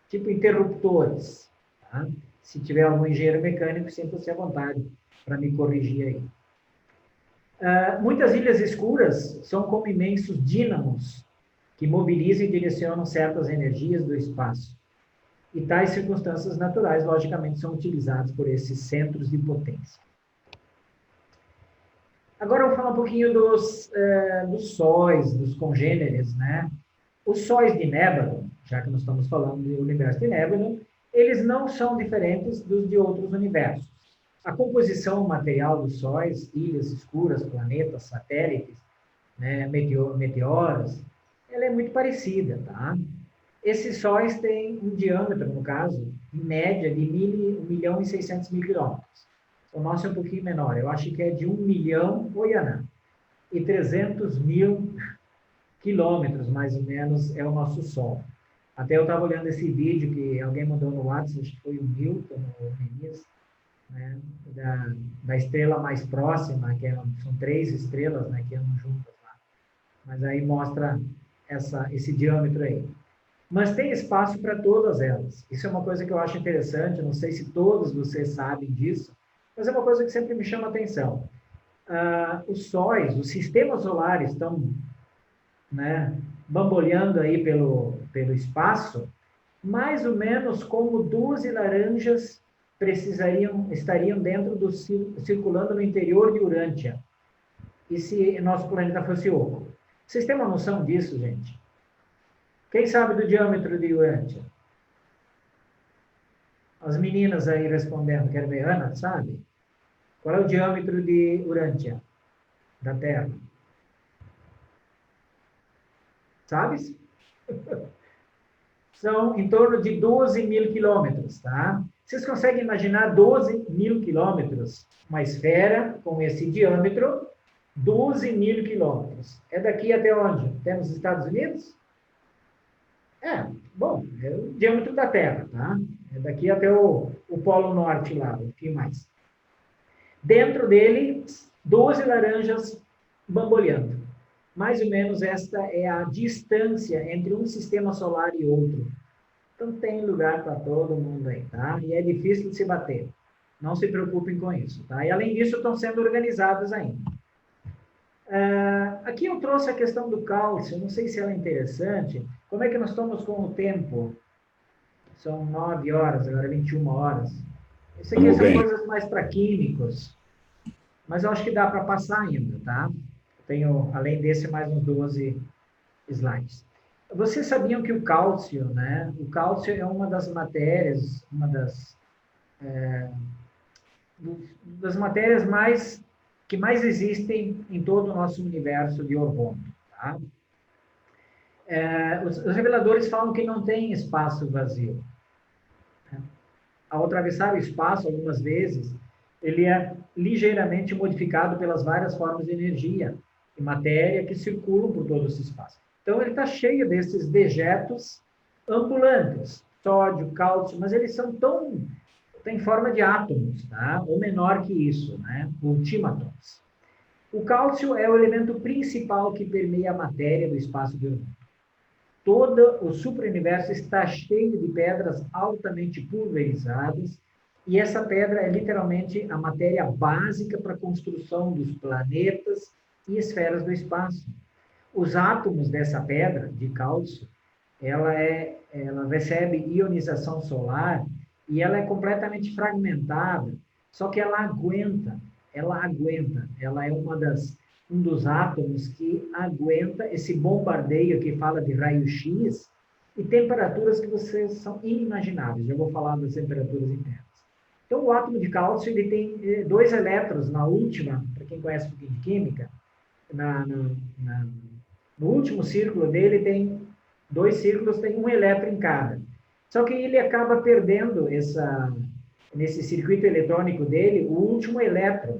Tipo interruptores. Tá? Se tiver algum engenheiro mecânico, sinta-se à vontade para me corrigir aí. Muitas ilhas escuras são como imensos dínamos que mobilizam e direcionam certas energias do espaço. E tais circunstâncias naturais, logicamente, são utilizadas por esses centros de potência. Agora eu vou falar um pouquinho dos sóis, dos congêneres, né? Os sóis de Nebula, já que nós estamos falando do universo de Nebula, eles não são diferentes dos de outros universos. A composição material dos sóis, ilhas escuras, planetas, satélites, né, meteoros, ela é muito parecida, tá? Esses sóis têm um diâmetro, no caso, em média, de 1.600.000 quilômetros. O nosso é um pouquinho menor, eu acho que é de 1.300.000 quilômetros, mais ou menos, é o nosso Sol. Até eu estava olhando esse vídeo que alguém mandou no WhatsApp, acho que foi o Milton, o Reniz, né, da estrela mais próxima, que são 3 estrelas, né, que andam juntas lá. Mas aí mostra esse diâmetro aí. Mas tem espaço para todas elas. Isso é uma coisa que eu acho interessante, não sei se todos vocês sabem disso, mas é uma coisa que sempre me chama a atenção. Os sóis, os sistemas solares estão, né, bamboleando aí pelo espaço, mais ou menos como 12 laranjas estariam dentro circulando no interior de Urântia. E se nosso planeta fosse oco? Vocês têm uma noção disso, gente? Quem sabe do diâmetro de Urântia? As meninas aí respondendo, quero ver, Ana, sabe? Qual é o diâmetro de Urântia, da Terra? Sabes? São em torno de 12.000 quilômetros, tá? Vocês conseguem imaginar 12.000 quilômetros? Uma esfera com esse diâmetro, 12.000 quilômetros. É daqui até onde? Até nos Estados Unidos? Bom, é o diâmetro da Terra, tá? É daqui até o Polo Norte lá, um pouquinho mais. Dentro dele, 12 laranjas bamboleando. Mais ou menos esta é a distância entre um sistema solar e outro. Então tem lugar para todo mundo aí, tá? E é difícil de se bater. Não se preocupem com isso, tá? E além disso, estão sendo organizadas ainda. Aqui eu trouxe a questão do cálcio, não sei se ela é interessante. Como é que nós estamos com o tempo? São 9 horas, agora 21 horas. Isso aqui são coisas mais para químicos, mas eu acho que dá para passar ainda, tá? Tenho, além desse, mais uns 12 slides. Vocês sabiam que o cálcio, né? O cálcio é uma das matérias, das matérias mais que mais existem em todo o nosso universo de Oort. Tá? Os reveladores falam que não tem espaço vazio. Ao atravessar o espaço, algumas vezes, ele é ligeiramente modificado pelas várias formas de energia e matéria que circulam por todo esse espaço. Então, ele está cheio desses dejetos ambulantes, sódio, cálcio, mas eles são têm forma de átomos, tá? Ou menor que isso, né? Ultímatons. O cálcio é o elemento principal que permeia a matéria do espaço de Oort. Todo o superuniverso está cheio de pedras altamente pulverizadas, e essa pedra é literalmente a matéria básica para a construção dos planetas e esferas do espaço. Os átomos dessa pedra, de cálcio, ela recebe ionização solar e ela é completamente fragmentada, só que ela aguenta, ela é um dos átomos que aguenta esse bombardeio que fala de raio-x e temperaturas que vocês são inimagináveis. Já vou falar das temperaturas internas. Então, o átomo de cálcio ele tem 2 elétrons na última, para quem conhece um pouquinho de química, no último círculo dele tem 2 círculos, tem 1 elétron em cada. Só que ele acaba perdendo nesse circuito eletrônico dele o último elétron.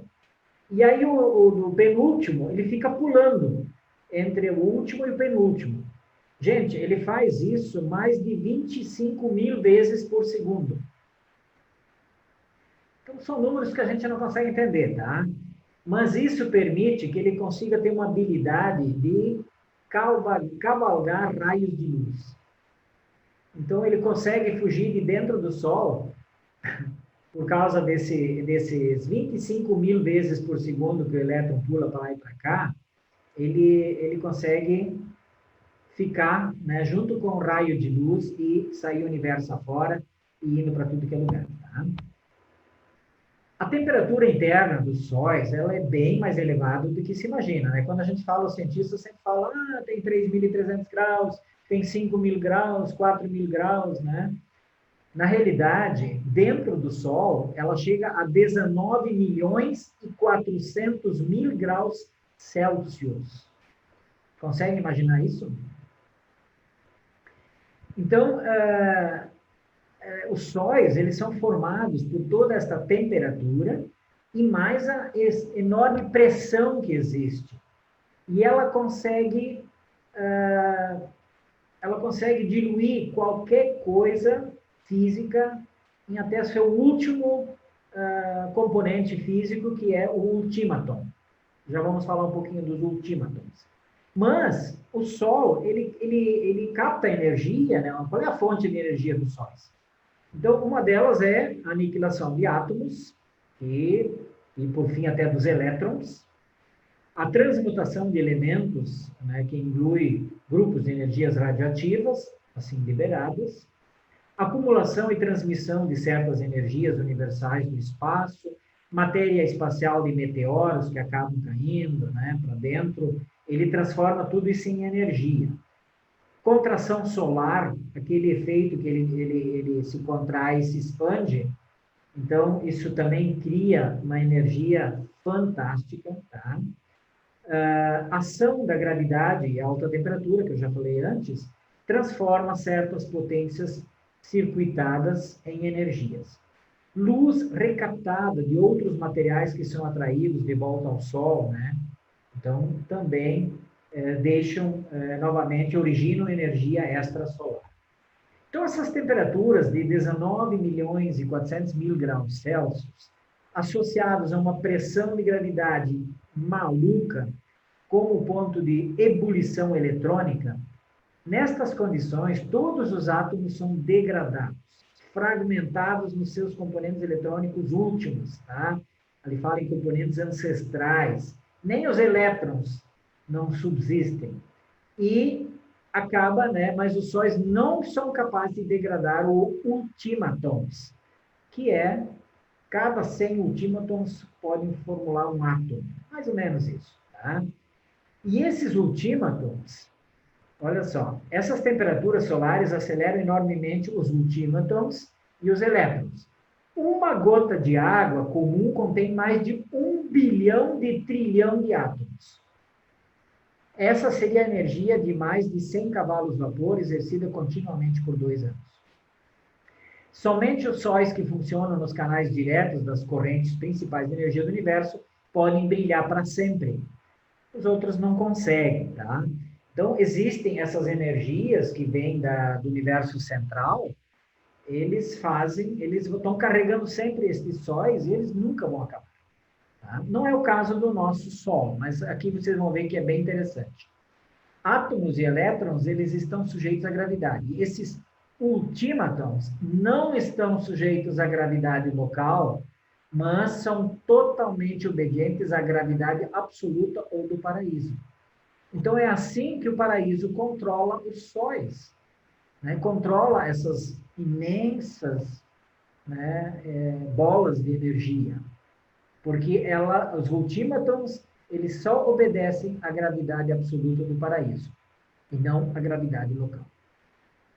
E aí o penúltimo, ele fica pulando entre o último e o penúltimo. Gente, ele faz isso mais de 25.000 vezes por segundo. Então, são números que a gente não consegue entender, tá? Mas isso permite que ele consiga ter uma habilidade de cavalgar raios de luz. Então, ele consegue fugir de dentro do Sol, por causa desses 25.000 vezes por segundo que o elétron pula para lá e para cá, ele consegue ficar, né, junto com o raio de luz e sair o universo afora e indo para tudo que é lugar. Tá? A temperatura interna dos sóis, ela é bem mais elevada do que se imagina, né? Quando a gente fala, os cientistas sempre falam, tem 3.300 graus, tem 5.000 graus, 4.000 graus, né? Na realidade, dentro do Sol, ela chega a 19.400.000 graus Celsius. Consegue imaginar isso? Então, os sóis, eles são formados por toda esta temperatura e mais a enorme pressão que existe. E ela consegue diluir qualquer coisa física em até seu último componente físico, que é o ultímaton. Já vamos falar um pouquinho dos ultímatons. Mas o Sol, ele capta energia, né? Qual é a fonte de energia dos sóis? Então, uma delas é a aniquilação de átomos e por fim, até dos elétrons. A transmutação de elementos, né, que inclui grupos de energias radioativas, assim liberadas. Acumulação e transmissão de certas energias universais do espaço, matéria espacial de meteoros que acabam caindo, né, para dentro, ele transforma tudo isso em energia. Contração solar, aquele efeito que ele se contrai e se expande, então isso também cria uma energia fantástica, tá? Ação da gravidade e alta temperatura, que eu já falei antes, transforma certas potências circuitadas em energias. Luz recaptada de outros materiais que são atraídos de volta ao Sol, né? Então, também novamente, originam energia extrasolar. Então, essas temperaturas de 19.400.000 graus Celsius, associadas a uma pressão de gravidade maluca, como ponto de ebulição eletrônica, nestas condições, todos os átomos são degradados, fragmentados nos seus componentes eletrônicos últimos, tá? Ali fala em componentes ancestrais. Nem os elétrons não subsistem. E acaba, né? Mas os sóis não são capazes de degradar o ultímatons, que é cada 100 ultímatons podem formular um átomo. Mais ou menos isso, tá? E esses ultímatons, olha só, essas temperaturas solares aceleram enormemente os ultímatons e os elétrons. Uma gota de água comum contém mais de 1 bilhão de trilhão de átomos. Essa seria a energia de mais de 100 cavalos vapor exercida continuamente por 2 anos. Somente os sóis que funcionam nos canais diretos das correntes principais de energia do universo podem brilhar para sempre. Os outros não conseguem, tá? Então, existem essas energias que vêm do universo central, eles estão carregando sempre esses sóis e eles nunca vão acabar. Tá? Não é o caso do nosso Sol, mas aqui vocês vão ver que é bem interessante. Átomos e elétrons, eles estão sujeitos à gravidade. Esses ultimátons não estão sujeitos à gravidade local, mas são totalmente obedientes à gravidade absoluta ou do paraíso. Então, é assim que o paraíso controla os sóis, né? Controla essas imensas, né, bolas de energia, porque os ultimátons, eles só obedecem à gravidade absoluta do paraíso, e não à gravidade local.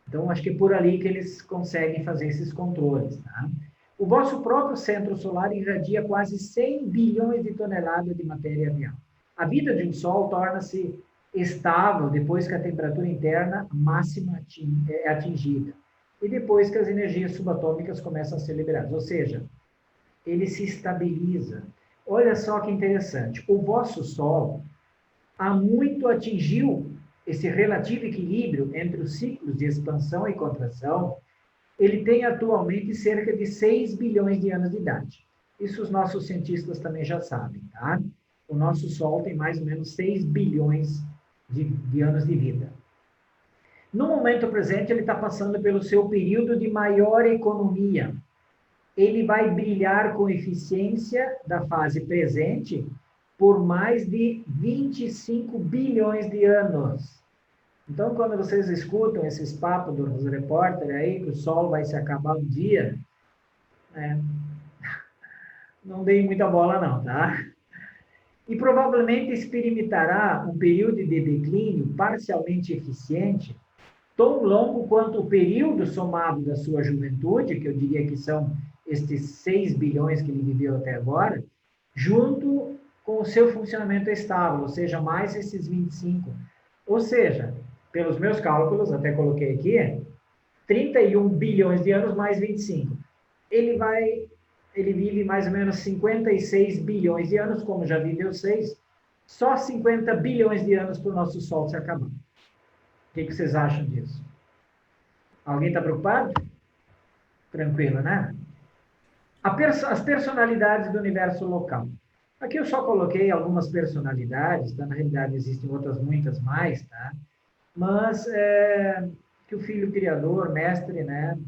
Então, acho que é por ali que eles conseguem fazer esses controles, tá? O vosso próprio centro solar irradia quase 100 bilhões de toneladas de matéria real. A vida de um Sol torna-se estável depois que a temperatura interna máxima é atingida e depois que as energias subatômicas começam a ser liberadas. Ou seja, ele se estabiliza. Olha só que interessante. O vosso Sol há muito atingiu esse relativo equilíbrio entre os ciclos de expansão e contração. Ele tem atualmente cerca de 6 bilhões de anos de idade. Isso os nossos cientistas também já sabem, tá? O nosso Sol tem mais ou menos 6 bilhões de anos de vida. No momento presente, ele está passando pelo seu período de maior economia. Ele vai brilhar com eficiência da fase presente por mais de 25 bilhões de anos. Então, quando vocês escutam esses papos dos repórteres aí, que o Sol vai se acabar um dia, não deem muita bola não, tá? E provavelmente experimentará um período de declínio parcialmente eficiente, tão longo quanto o período somado da sua juventude, que eu diria que são estes 6 bilhões que ele viveu até agora, junto com o seu funcionamento estável, ou seja, mais esses 25. Ou seja, pelos meus cálculos, até coloquei aqui, 31 bilhões de anos mais 25. Ele vive mais ou menos 56 bilhões de anos, como já viveu 6, só 50 bilhões de anos para o nosso Sol se acabar. O que vocês acham disso? Alguém está preocupado? Tranquilo, né? As personalidades do universo local. Aqui eu só coloquei algumas personalidades, tá? Na realidade existem outras muitas mais, tá? Mas que o Filho Criador, Mestre, né?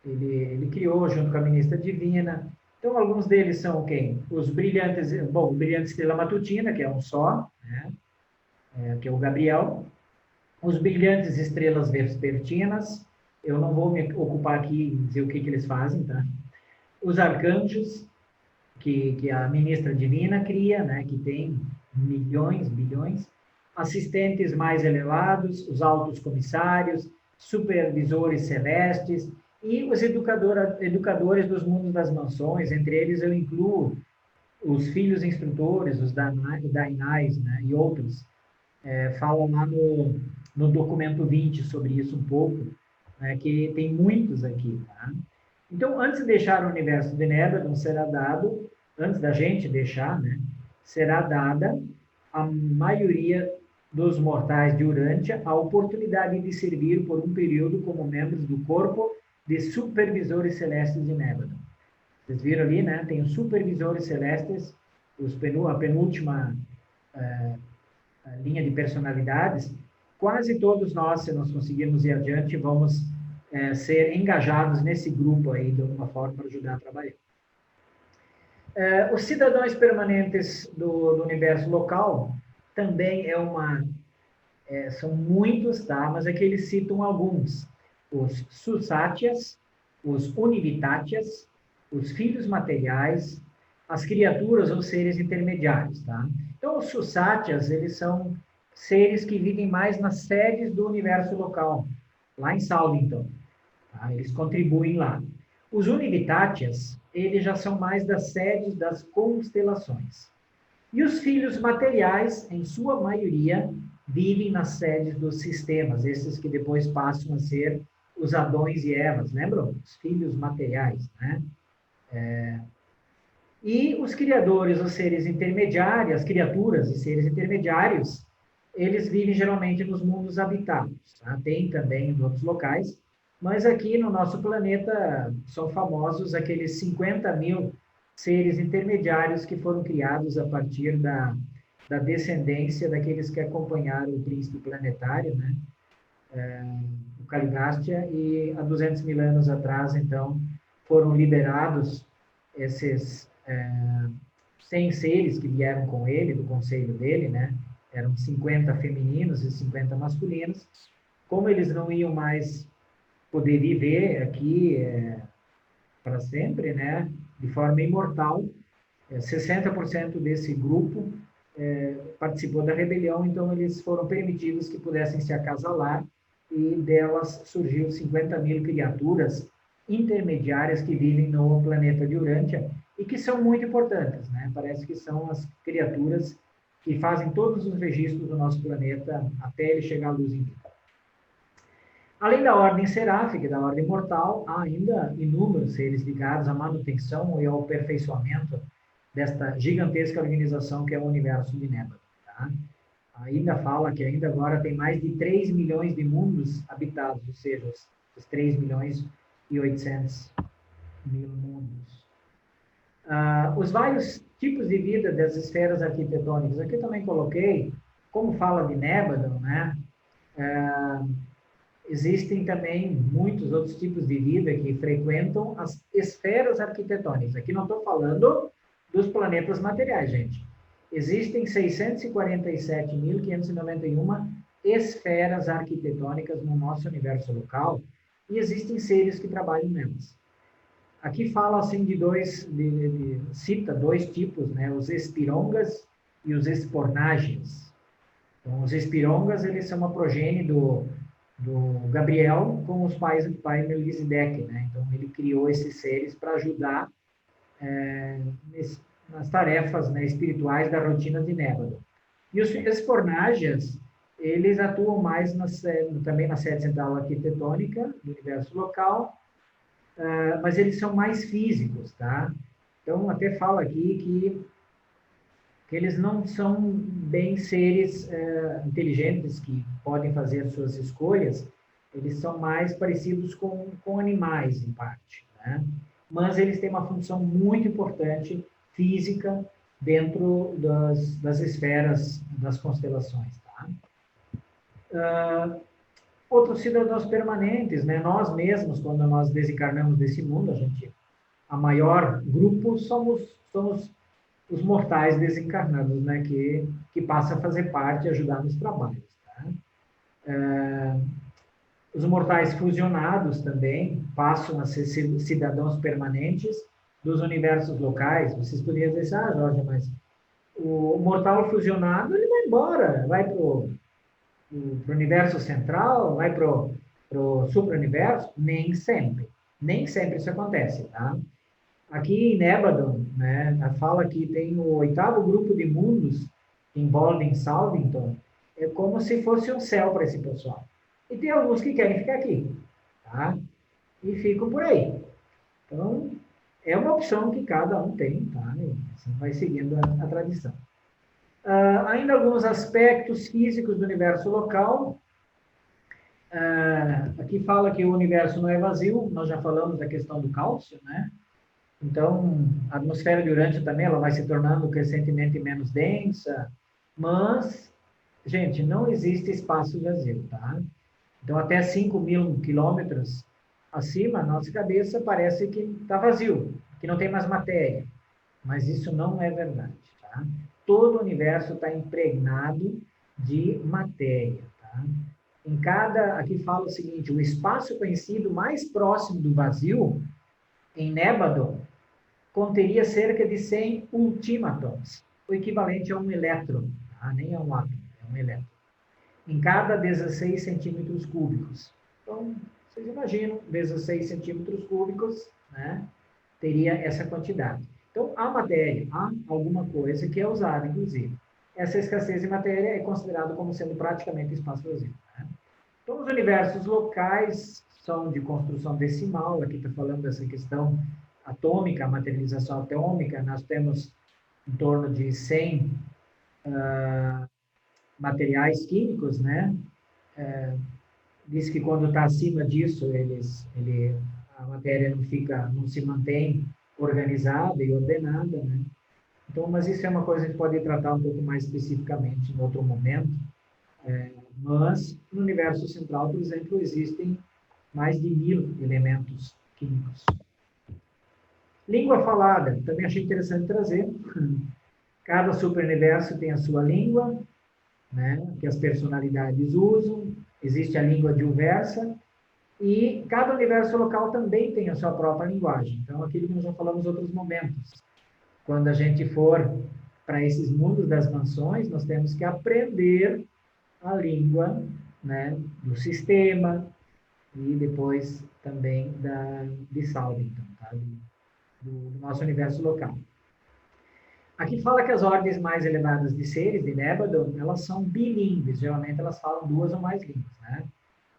Ele criou junto com a Ministra Divina. Então, alguns deles são quem? Os brilhantes, o brilhante estrela matutina, que é um só, né? Que é o Gabriel. Os brilhantes estrelas vespertinas, eu não vou me ocupar aqui em dizer o que eles fazem, tá? Os arcanjos, que a Ministra Divina cria, né? Que tem milhões, bilhões. Assistentes mais elevados, os altos comissários, supervisores celestes, e os educadores dos mundos das mansões. Entre eles eu incluo os filhos instrutores, os Dainais, né, e outros. Falam lá no documento 20 sobre isso um pouco, né, que tem muitos aqui. Tá? Então, antes de deixar o universo de Nébadon, será dado, antes da gente deixar, né, será dada a maioria dos mortais de Urântia a oportunidade de servir por um período como membros do corpo de supervisores celestes de Nébadon. Vocês viram ali, né? Tem os supervisores celestes, a penúltima linha de personalidades. Quase todos nós, se nós conseguirmos ir adiante, vamos ser engajados nesse grupo aí, de alguma forma, para ajudar a trabalhar. Os cidadãos permanentes do universo local também são muitos, tá? Mas aqui eles citam alguns. Os Susátias, os Univitátias, os filhos materiais, as criaturas ou seres intermediários, tá? Então, os Susátias, eles são seres que vivem mais nas sedes do universo local, lá em Salvington, tá? Eles contribuem lá. Os Univitáceas, eles já são mais das sedes das constelações. E os filhos materiais, em sua maioria, vivem nas sedes dos sistemas, esses que depois passam a ser os Adões e Evas, lembram? Os filhos materiais, né? E os criadores, os seres intermediários, as criaturas e seres intermediários, eles vivem geralmente nos mundos habitados. Tá? Tem também em outros locais, mas aqui no nosso planeta são famosos aqueles 50 mil seres intermediários que foram criados a partir da descendência daqueles que acompanharam o príncipe planetário, né? O Caligástia, e há 200 mil anos atrás, então, foram liberados esses 100 seres que vieram com ele, do conselho dele, né? Eram 50 femininos e 50 masculinos. Como eles não iam mais poder viver aqui para sempre, né? De forma imortal, 60% desse grupo participou da rebelião, então eles foram permitidos que pudessem se acasalar, e delas surgiu 50 mil criaturas intermediárias que vivem no planeta de Urântia e que são muito importantes, né? Parece que são as criaturas que fazem todos os registros do nosso planeta até ele chegar à luz em vida. Além da ordem seráfica e da ordem mortal, há ainda inúmeros seres ligados à manutenção e ao aperfeiçoamento desta gigantesca organização que é o universo de Nébula. Tá? Ainda fala que ainda agora tem mais de 3 milhões de mundos habitados, ou seja, os 3 milhões e 800 mil mundos. Os vários tipos de vida das esferas arquitetônicas, aqui também coloquei, como fala de Nébula, né? Existem também muitos outros tipos de vida que frequentam as esferas arquitetônicas. Aqui não estou falando dos planetas materiais, gente. Existem 647.591 esferas arquitetônicas no nosso universo local e existem seres que trabalham nelas. Aqui fala assim de cita dois tipos, né? Os espirongas e os espornágios. Então, os espirongas, eles são uma progenie do Gabriel com os pais do pai Melquisedeque, né? Então, ele criou esses seres para ajudar nas tarefas, né, espirituais da rotina de Nébula. E os espornágias, eles atuam mais também na sede central arquitetônica do universo local, mas eles são mais físicos, tá? Então, até fala aqui que eles não são bem seres inteligentes que podem fazer suas escolhas, eles são mais parecidos com animais, em parte, né? Mas eles têm uma função muito importante física dentro das esferas das constelações, tá? Outros cidadãos permanentes, né? Nós mesmos, quando nós desencarnamos desse mundo, a maior grupo somos os mortais desencarnados, né? Que passa a fazer parte e ajudar nos trabalhos, tá? Os mortais fusionados também passam a ser cidadãos permanentes dos universos locais. Vocês poderiam dizer, Jorge, mas o mortal fusionado, ele vai embora, vai para o universo central, vai para o supra-universo? Nem sempre isso acontece, tá? Aqui em Nébadon, né, fala que tem o 8º grupo de mundos que envolvem Salvington, é como se fosse um céu para esse pessoal. E tem alguns que querem ficar aqui, tá? E ficam por aí. Então, é uma opção que cada um tem, tá? E assim vai seguindo a tradição. Ainda alguns aspectos físicos do universo local. Aqui fala que o universo não é vazio, nós já falamos da questão do cálcio, né? Então, a atmosfera de Urântia também ela vai se tornando crescentemente menos densa, mas, gente, não existe espaço vazio, tá? Então, até 5.000 quilômetros acima, a nossa cabeça parece que está vazio, que não tem mais matéria. Mas isso não é verdade, tá? Todo o universo está impregnado de matéria, tá? Aqui fala o seguinte, o espaço conhecido mais próximo do vazio, em Nébadon, conteria cerca de 100 ultímatons, o equivalente a um elétron, tá? Nem é um átomo, é um elétron, em cada 16 centímetros cúbicos. Então, vocês imaginam, 16 centímetros cúbicos né, teria essa quantidade. Então, há matéria, há alguma coisa que é usada, inclusive. Essa escassez de matéria é considerada como sendo praticamente espaço vazio. Né? Então, os universos locais são de construção decimal, aqui está falando dessa questão atômica, a materialização atômica, nós temos em torno de 100 materiais químicos, né? Diz que quando está acima disso, a matéria não se mantém organizada e ordenada, né? Então, mas isso é uma coisa que a gente pode tratar um pouco mais especificamente em outro momento. Mas no universo central, por exemplo, existem mais de 1000 elementos químicos. Língua falada, também achei interessante trazer. Cada superuniverso tem a sua língua, né, que as personalidades usam. Existe a língua diversa. E cada universo local também tem a sua própria linguagem. Então, aquilo que nós já falamos em outros momentos. Quando a gente for para esses mundos das mansões, nós temos que aprender a língua, né, do sistema e depois também de Salvington, tá? do nosso universo local. Aqui fala que as ordens mais elevadas de seres, de Nebadon, elas são bilíngues, geralmente elas falam 2 ou mais línguas, né?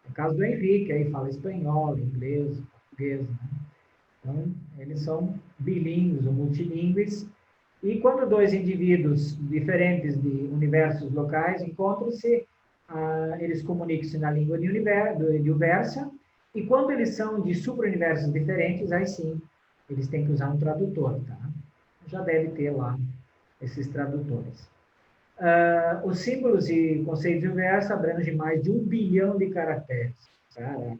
No caso do Henrique, aí fala espanhol, inglês, português, né? Então, eles são bilíngues ou multilíngues, e quando 2 indivíduos diferentes de universos locais encontram-se, eles comunicam-se na língua de diversa, e quando eles são de superuniversos diferentes, aí sim, eles têm que usar um tradutor, tá? Já deve ter lá esses tradutores. Os símbolos e conceitos de universo abrangem mais de 1 bilhão de caracteres. Caracas.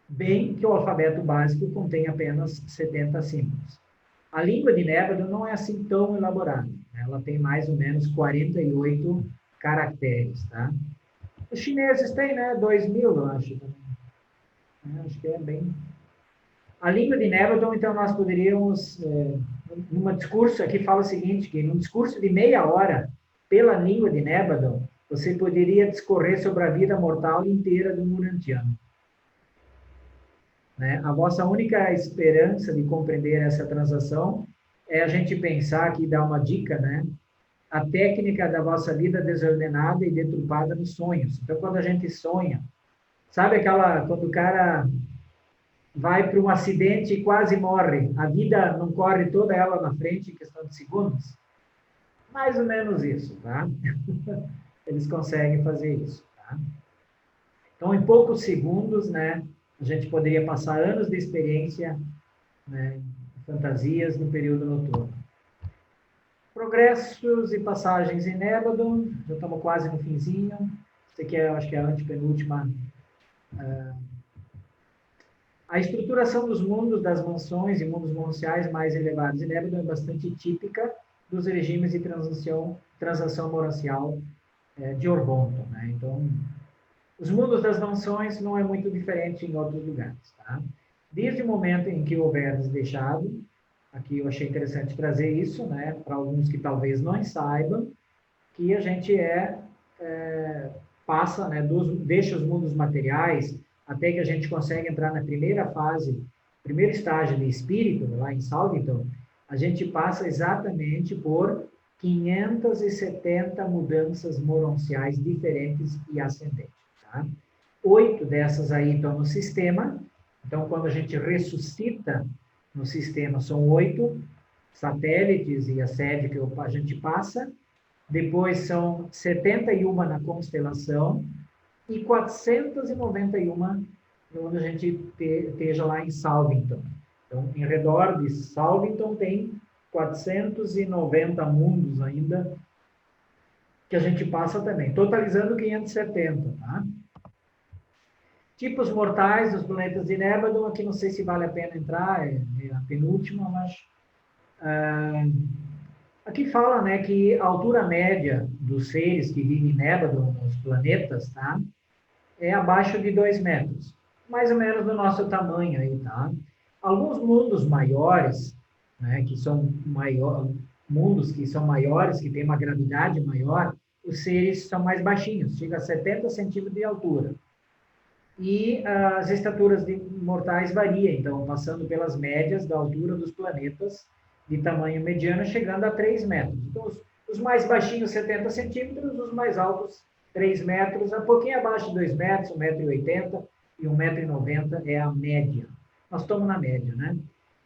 Bem que o alfabeto básico contém apenas 70 símbolos. A língua de Nebadon não é assim tão elaborada. Ela tem mais ou menos 48 caracteres, tá? Os chineses têm, né? 2000, eu acho. Acho que é bem... A língua de Nebadon, então, nós poderíamos... num discurso aqui fala o seguinte, que num discurso de meia hora, pela língua de Nebadon, você poderia discorrer sobre a vida mortal inteira do Urantiano. Né? A vossa única esperança de compreender essa transação é a gente pensar, aqui dá uma dica, né? A técnica da vossa vida desordenada e deturpada nos sonhos. Então, quando a gente sonha, sabe quando o cara vai para um acidente e quase morre, a vida não corre toda ela na frente em questão de segundos? Mais ou menos isso, tá? Eles conseguem fazer isso, tá? Então, em poucos segundos, né, a gente poderia passar anos de experiência, né, fantasias no período noturno. Progressos e passagens em Nebadon, já estamos quase no finzinho. Isso aqui acho que é a antepenúltima. A estruturação dos mundos, das mansões e mundos monciais mais elevados em Nebadon é bastante típica dos regimes de transação morancial de Orbonton, né? Então, os mundos das mansões não é muito diferente em outros lugares, tá? Desde o momento em que o Verdes deixado, aqui eu achei interessante trazer isso, né, para alguns que talvez não saibam, que a gente passa, né, deixa os mundos materiais, até que a gente consegue entrar na primeira fase, primeiro estágio de espírito, lá em Salvington, a gente passa exatamente por 570 mudanças moronciais diferentes e ascendentes. Tá? 8 dessas aí estão no sistema. Então, quando a gente ressuscita no sistema, são 8 satélites e a sede que a gente passa. Depois são 71 na constelação e 491 quando a gente esteja lá em Salvington. Então, em redor de Salvington tem 490 mundos ainda que a gente passa também, totalizando 570, tá? Tipos mortais dos planetas de Nebadon, aqui não sei se vale a pena entrar, é a penúltima, mas... aqui fala, né, que a altura média dos seres que vivem em Nebadon, nos planetas, tá? É abaixo de 2 metros. Mais ou menos do nosso tamanho aí, tá? Alguns mundos maiores, né, que são mundos que são maiores, que têm uma gravidade maior, os seres são mais baixinhos, chega a 70 centímetros de altura. e as estaturas de mortais variam, então, passando pelas médias da altura dos planetas de tamanho mediano, chegando a 3 metros. Então, os mais baixinhos, 70 centímetros, os mais altos, 3 metros, um pouquinho abaixo de 2 metros, 1,80 m e 1,90 m é a média. Nós estamos na média, né?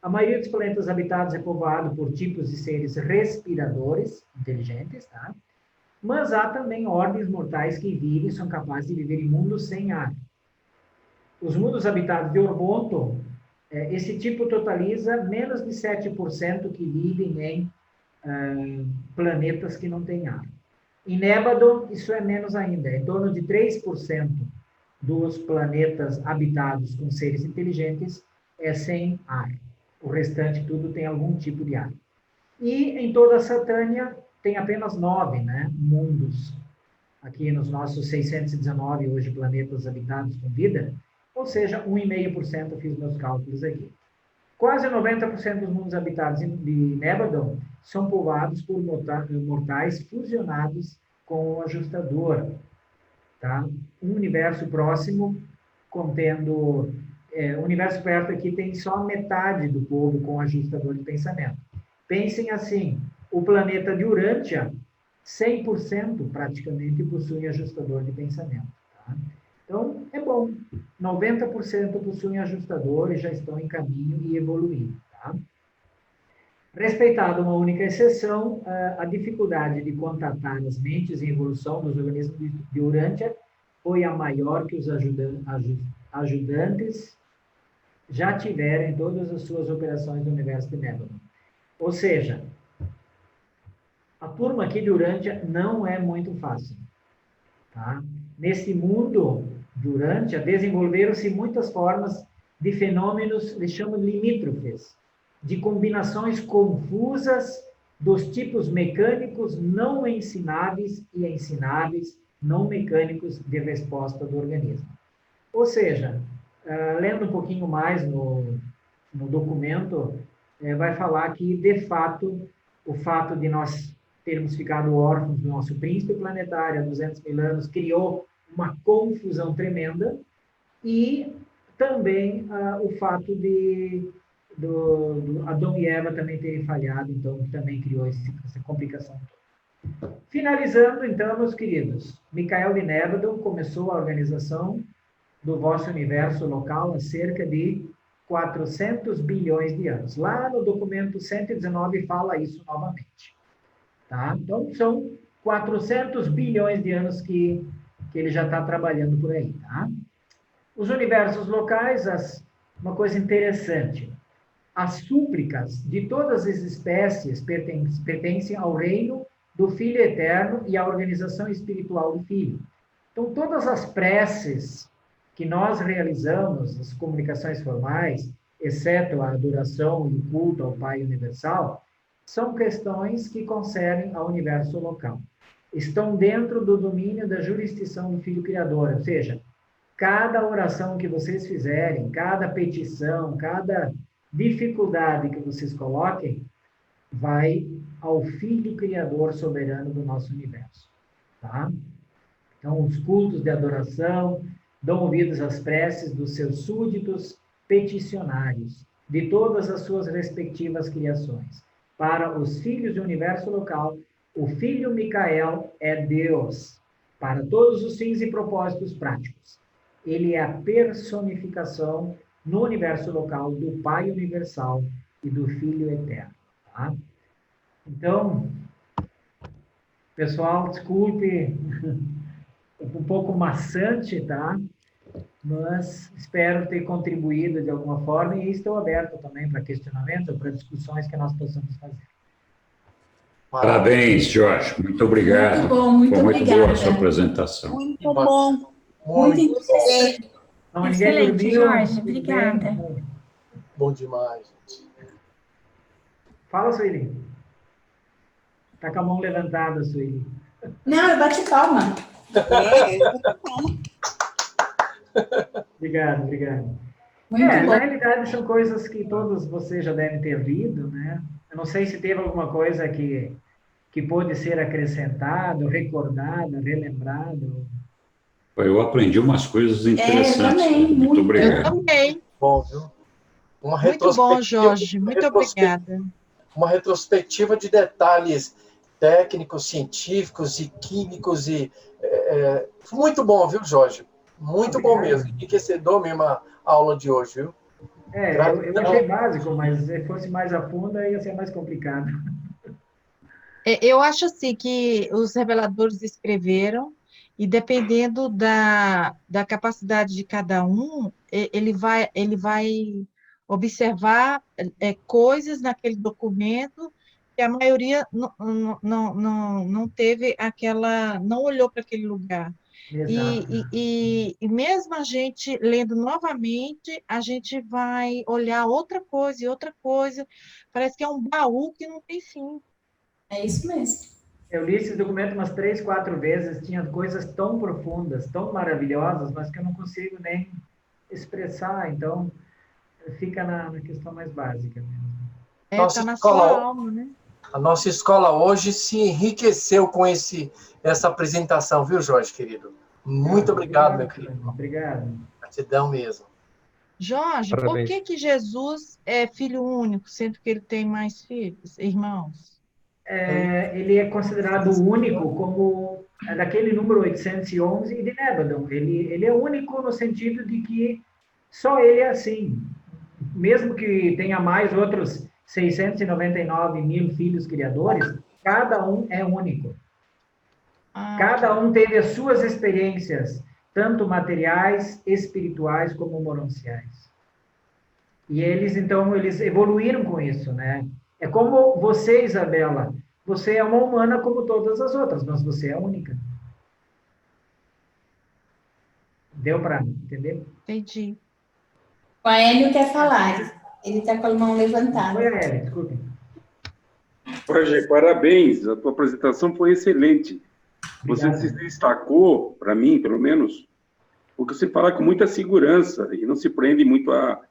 A maioria dos planetas habitados é povoado por tipos de seres respiradores, inteligentes, tá? Mas há também ordens mortais que vivem, são capazes de viver em mundos sem ar. Os mundos habitados de Orvonton, esse tipo totaliza menos de 7% que vivem em planetas que não têm ar. Em Nébadon, isso é menos ainda, é em torno de 3% dos planetas habitados com seres inteligentes é sem ar. O restante tudo tem algum tipo de ar. E em toda a Satânia tem apenas 9, né, mundos. Aqui nos nossos 619 hoje planetas habitados com vida, ou seja, 1,5%, eu fiz meus cálculos aqui. Quase 90% dos mundos habitados de Nébadon são povoados por mortais fusionados com o ajustador. Tá? Um universo próximo contendo... o universo perto aqui tem só metade do povo com ajustador de pensamento. Pensem assim, o planeta de Urântia, 100% praticamente possui ajustador de pensamento. Tá? Então, é bom. 90% possuem ajustador e já estão em caminho e evoluindo. Tá? Respeitada uma única exceção, a dificuldade de contatar as mentes em evolução dos organismos de Urântia foi a maior que os ajudantes já tiveram em todas as suas operações do universo de Nébula. Ou seja, a turma aqui de Urântia não é muito fácil. Tá? Nesse mundo de Urântia, desenvolveram-se muitas formas de fenômenos, eles chamam de limítrofes, de combinações confusas dos tipos mecânicos não ensináveis e ensináveis não mecânicos de resposta do organismo. Ou seja, lendo um pouquinho mais no documento, vai falar que, de fato, o fato de nós termos ficado órfãos do nosso príncipe planetário há 200 mil anos criou uma confusão tremenda, e também o fato de Adão e Eva também terem falhado, então também criou essa complicação toda. Finalizando, então, meus queridos, Michael de Nébadon começou a organização do vosso universo local há cerca de 400 bilhões de anos. Lá no documento 119 fala isso novamente. Tá? Então, são 400 bilhões de anos que ele já está trabalhando por aí. Tá? Os universos locais, uma coisa interessante, as súplicas de todas as espécies pertencem ao reino do Filho Eterno e à organização espiritual do Filho. Então, todas as preces que nós realizamos, as comunicações formais, exceto a adoração e o culto ao Pai Universal, são questões que concernem ao universo local. Estão dentro do domínio da jurisdição do Filho Criador, ou seja, cada oração que vocês fizerem, cada petição, cada dificuldade que vocês coloquem, vai ao Filho Criador soberano do nosso universo. Tá? Então, os cultos de adoração dão ouvidos às preces dos seus súditos peticionários, de todas as suas respectivas criações. Para os filhos do universo local, o Filho Micael é Deus, para todos os fins e propósitos práticos. Ele é a personificação no universo local do Pai Universal e do Filho Eterno. Tá? Então, pessoal, desculpe, um pouco maçante, tá? Mas espero ter contribuído de alguma forma e estou aberto também para questionamentos, para discussões que nós possamos fazer. Parabéns, Jorge. Muito obrigado. Muito bom, muito Foi muito obrigada. boa a sua apresentação. Muito bom. Muito interessante. Não, Excelente, dormiu, Jorge. tudo bem? Obrigada. Bom demais, gente. Fala, Sueli. Está com a mão levantada, Sueli. Não, eu bati palma. Obrigado. Muito Na bom. realidade, são coisas que todos vocês já devem ter lido, né? Eu não sei se teve alguma coisa que pôde ser acrescentado, recordado, relembrado. Eu aprendi umas coisas interessantes. também, Muito muito. Eu obrigado. também. Bom, viu? Uma Muito bom, Jorge. Muito obrigada. Uma retrospectiva de detalhes técnicos, científicos e químicos. Muito bom, viu, Jorge? Muito bom mesmo. Enriquecedor mesmo a aula de hoje, viu? Eu achei básico, mas se fosse mais a fundo, ia ser mais complicado. Eu acho assim que os reveladores escreveram e dependendo da capacidade de cada um, ele vai observar coisas naquele documento que a maioria não teve aquela, não olhou para aquele lugar. Exato. E mesmo a gente lendo novamente, a gente vai olhar outra coisa e outra coisa. Parece que é um baú que não tem fim. É isso mesmo. Eu li esse documento umas 3, 4 vezes, tinha coisas tão profundas, tão maravilhosas, mas que eu não consigo nem expressar, então fica na questão mais básica mesmo. Está na sua alma, né? A nossa escola hoje se enriqueceu com essa apresentação, viu, Jorge, querido? Muito obrigado, meu querido. Obrigado. Gratidão mesmo. Jorge, Parabéns. por que Jesus é filho único, sendo que ele tem mais filhos, irmãos? Ele é considerado único como daquele número 811 de Nébadon. Ele é único no sentido de que só ele é assim. Mesmo que tenha mais outros 699 mil filhos criadores, cada um é único. Cada um teve as suas experiências, tanto materiais, espirituais, como moranciais. E eles evoluíram com isso, né? É como você, Isabela. Você é uma humana como todas as outras, mas você é única. Deu para entender? Entendi. O Aélio quer falar. Ele está com a mão levantada. Oi, Aélio, desculpe. Jorge, parabéns. A tua apresentação foi excelente. Você Obrigado. se destacou, para mim, pelo menos, porque você fala com muita segurança e não se prende muito à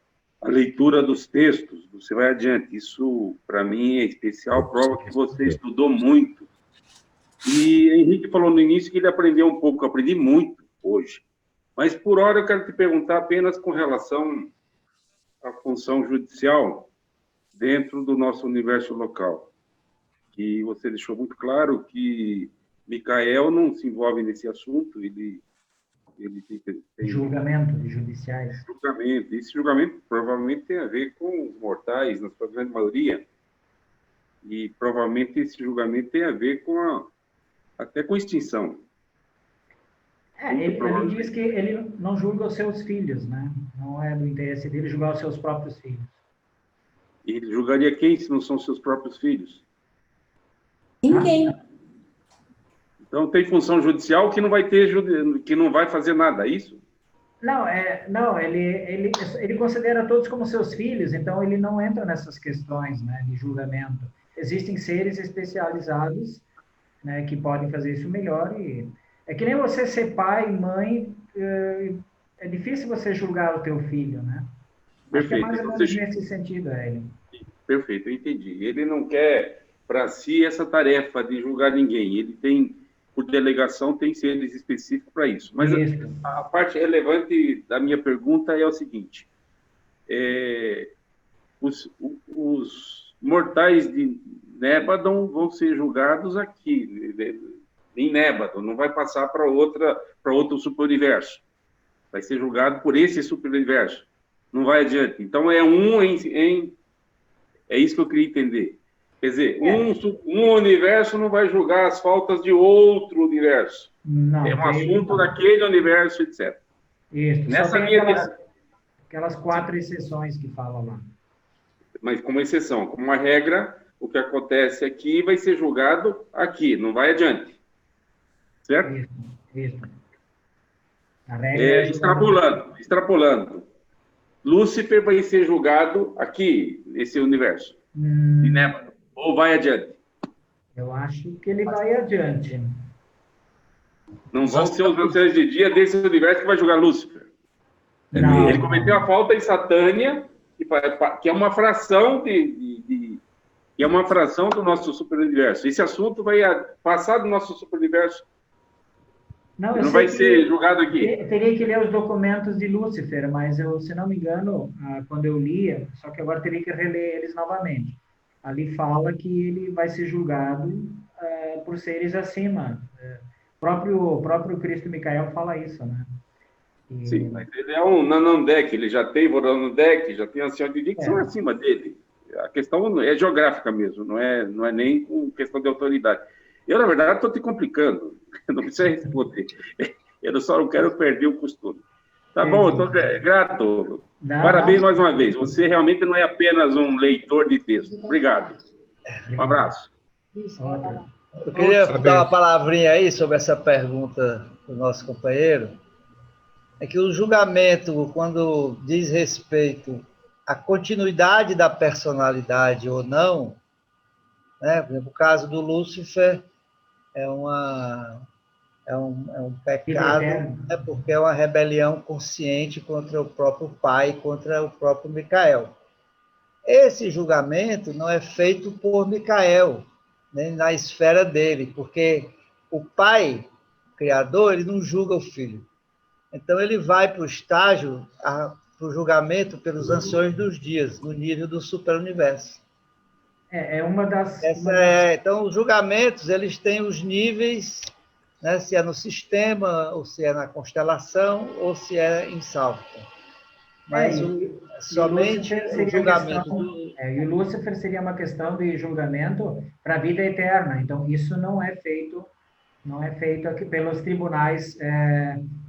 leitura dos textos. Você vai adiante. Isso, para mim, é especial, prova que você estudou muito. E Henrique falou no início que ele aprendeu um pouco. Eu aprendi muito hoje. Mas, por hora, eu quero te perguntar apenas com relação à função judicial dentro do nosso universo local. Que você deixou muito claro que Micael não se envolve nesse assunto, ele tem Julgamento de judiciais. julgamento. Esse julgamento provavelmente tem a ver com os mortais, na sua grande maioria, e provavelmente esse julgamento tem a ver até com extinção. Ele diz que ele não julga os seus filhos, né? Não é do interesse dele julgar os seus próprios filhos. E ele julgaria quem se não são seus próprios filhos? Ninguém. Então tem função judicial que não vai que não vai fazer nada, é isso? Não, ele considera todos como seus filhos, então ele não entra nessas questões, né, de julgamento. Existem seres especializados, né, que podem fazer isso melhor. E é que nem você ser pai, mãe, é difícil você julgar o teu filho, né? Perfeito. Acho que é mais ou menos nesse sentido, Hélio. Perfeito, eu entendi. Ele não quer para si essa tarefa de julgar ninguém. Ele tem, por delegação, tem seres específicos para isso. Mas a parte relevante da minha pergunta é o seguinte. Os mortais de Nébadon vão ser julgados aqui, em Nébadon. Não vai passar para outro superuniverso. Vai ser julgado por esse superuniverso. Não vai adiante. Então, é isso que eu queria entender. Quer dizer, um universo não vai julgar as faltas de outro universo. Não, é um assunto daquele universo, etc. Isso. Nessa linha aquelas 4 exceções que falam lá. Mas como exceção, como uma regra, o que acontece aqui vai ser julgado aqui, não vai adiante. Certo? Isso. A regra extrapolando. Lúcifer vai ser julgado aqui, nesse universo. De Nébadon. Ou vai adiante? Eu acho que ele vai adiante. Não vão ser os anciãos de dia desse universo que vai julgar Lúcifer. Não. Ele cometeu a falta em Satânia, que é uma fração que é uma fração do nosso superuniverso. Esse assunto vai passar do nosso superuniverso. Não, Ele não vai ser julgado aqui. Teria que ler os documentos de Lúcifer, mas eu, se não me engano, quando eu lia, só que agora teria que reler eles novamente. Ali fala que ele vai ser julgado por seres acima. O próprio Cristo Micael fala isso, né? Sim, mas ele é um Nanandek, ele já tem Voranandek, já tem ancião de dia que são acima dele. A questão é geográfica mesmo, não é nem com questão de autoridade. Eu, na verdade, estou te complicando, não precisa responder. Eu só não quero perder o costume. Tá bom, eu estou grato. Parabéns mais uma vez. Você realmente não é apenas um leitor de texto. Obrigado. Um abraço. Eu queria dar uma palavrinha aí sobre essa pergunta do nosso companheiro. É que o julgamento, quando diz respeito à continuidade da personalidade ou não, né? Por exemplo, o caso do Lúcifer é um pecado, né? Porque é uma rebelião consciente contra o próprio pai, contra o próprio Micael. Esse julgamento não é feito por Micael, nem na esfera dele, porque o pai, o criador, ele não julga o filho. Então, ele vai para o estágio, para o julgamento pelos anciões dos dias, no nível do superuniverso. Então, os julgamentos, eles têm os níveis, né, se é no sistema, ou se é na constelação, ou se é em Salto. Mas somente o julgamento... E o Lúcifer seria uma questão de julgamento para a vida eterna. Então, isso não é feito aqui pelos tribunais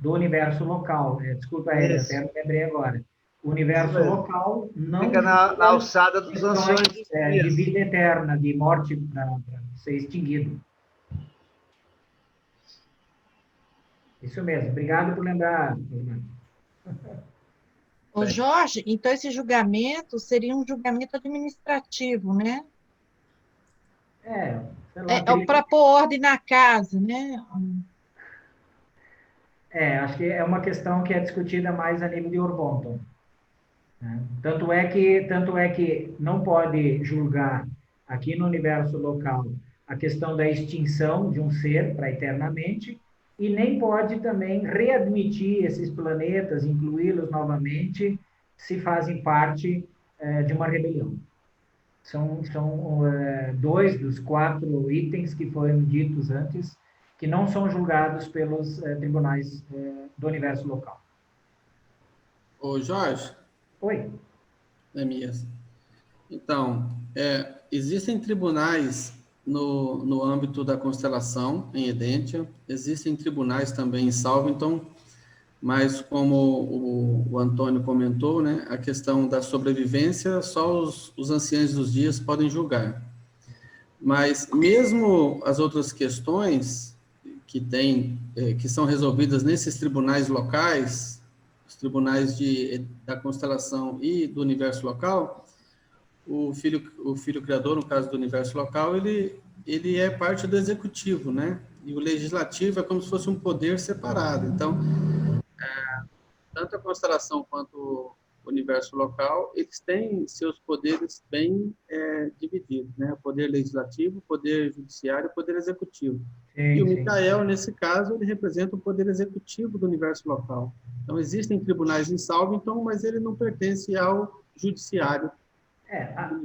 do universo local. Desculpa, até me lembrei agora. O universo local não... Fica na alçada dos anciões de vida eterna, de morte para ser extinguido. Isso mesmo. Obrigado por lembrar. Ô, Jorge, então esse julgamento seria um julgamento administrativo, né? Para pôr ordem na casa, né? Acho que é uma questão que é discutida mais a nível de Urbonton. Né? Tanto é que não pode julgar aqui no universo local a questão da extinção de um ser para eternamente, e nem pode também readmitir esses planetas, incluí-los novamente, se fazem parte de uma rebelião. São 2 dos 4 itens que foram ditos antes, que não são julgados pelos tribunais do universo local. Ô, Jorge. Oi. Nemias. Então, existem tribunais no âmbito da constelação, em Edentia, existem tribunais também em Salvington, mas como o Antônio comentou, né, a questão da sobrevivência, só os anciãos dos dias podem julgar. Mas mesmo as outras questões que são resolvidas nesses tribunais locais, os tribunais da constelação e do universo local, o filho criador, no caso do universo local, ele é parte do executivo, né? E o legislativo é como se fosse um poder separado. Então, tanto a constelação quanto o universo local, eles têm seus poderes bem divididos, né? O poder legislativo, o poder judiciário e o poder executivo. E o Micael, nesse caso, ele representa o poder executivo do universo local. Então, existem tribunais em Salvington, mas ele não pertence ao judiciário.